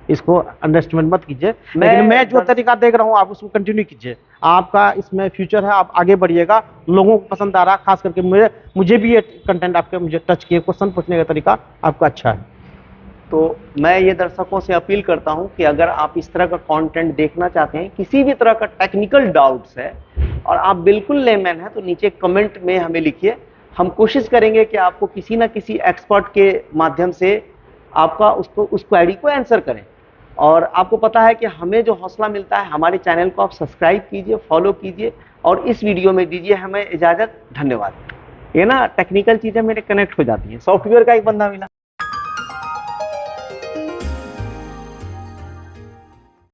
इसको अंडरस्टैंड मत कीजिए, लेकिन मैं जो तरीका देख रहा हूँ आप उसको कंटिन्यू कीजिए। आपका इसमें फ्यूचर है, आप आगे बढ़िएगा। लोगों को पसंद आ रहा है, खास करके मुझे भी ये कंटेंट आपके मुझे टच किए, क्वेश्चन पूछने का तरीका आपका अच्छा है। तो मैं ये दर्शकों से अपील करता हूं कि अगर आप इस तरह का कंटेंट देखना चाहते हैं, किसी भी तरह का टेक्निकल डाउट्स है और आप बिल्कुल लेमैन हैं, तो नीचे कमेंट में हमें लिखिए। हम कोशिश करेंगे कि आपको किसी ना किसी एक्सपर्ट के माध्यम से आपका उस क्वेरी को आंसर करें। और आपको पता है कि हमें जो हौसला मिलता है, हमारे चैनल को आप सब्सक्राइब कीजिए, फॉलो कीजिए और इस वीडियो में दीजिए हमें इजाजत। धन्यवाद। ये ना टेक्निकल चीजें मेरे कनेक्ट हो जाती हैं। सॉफ्टवेयर का एक बंदा मिला।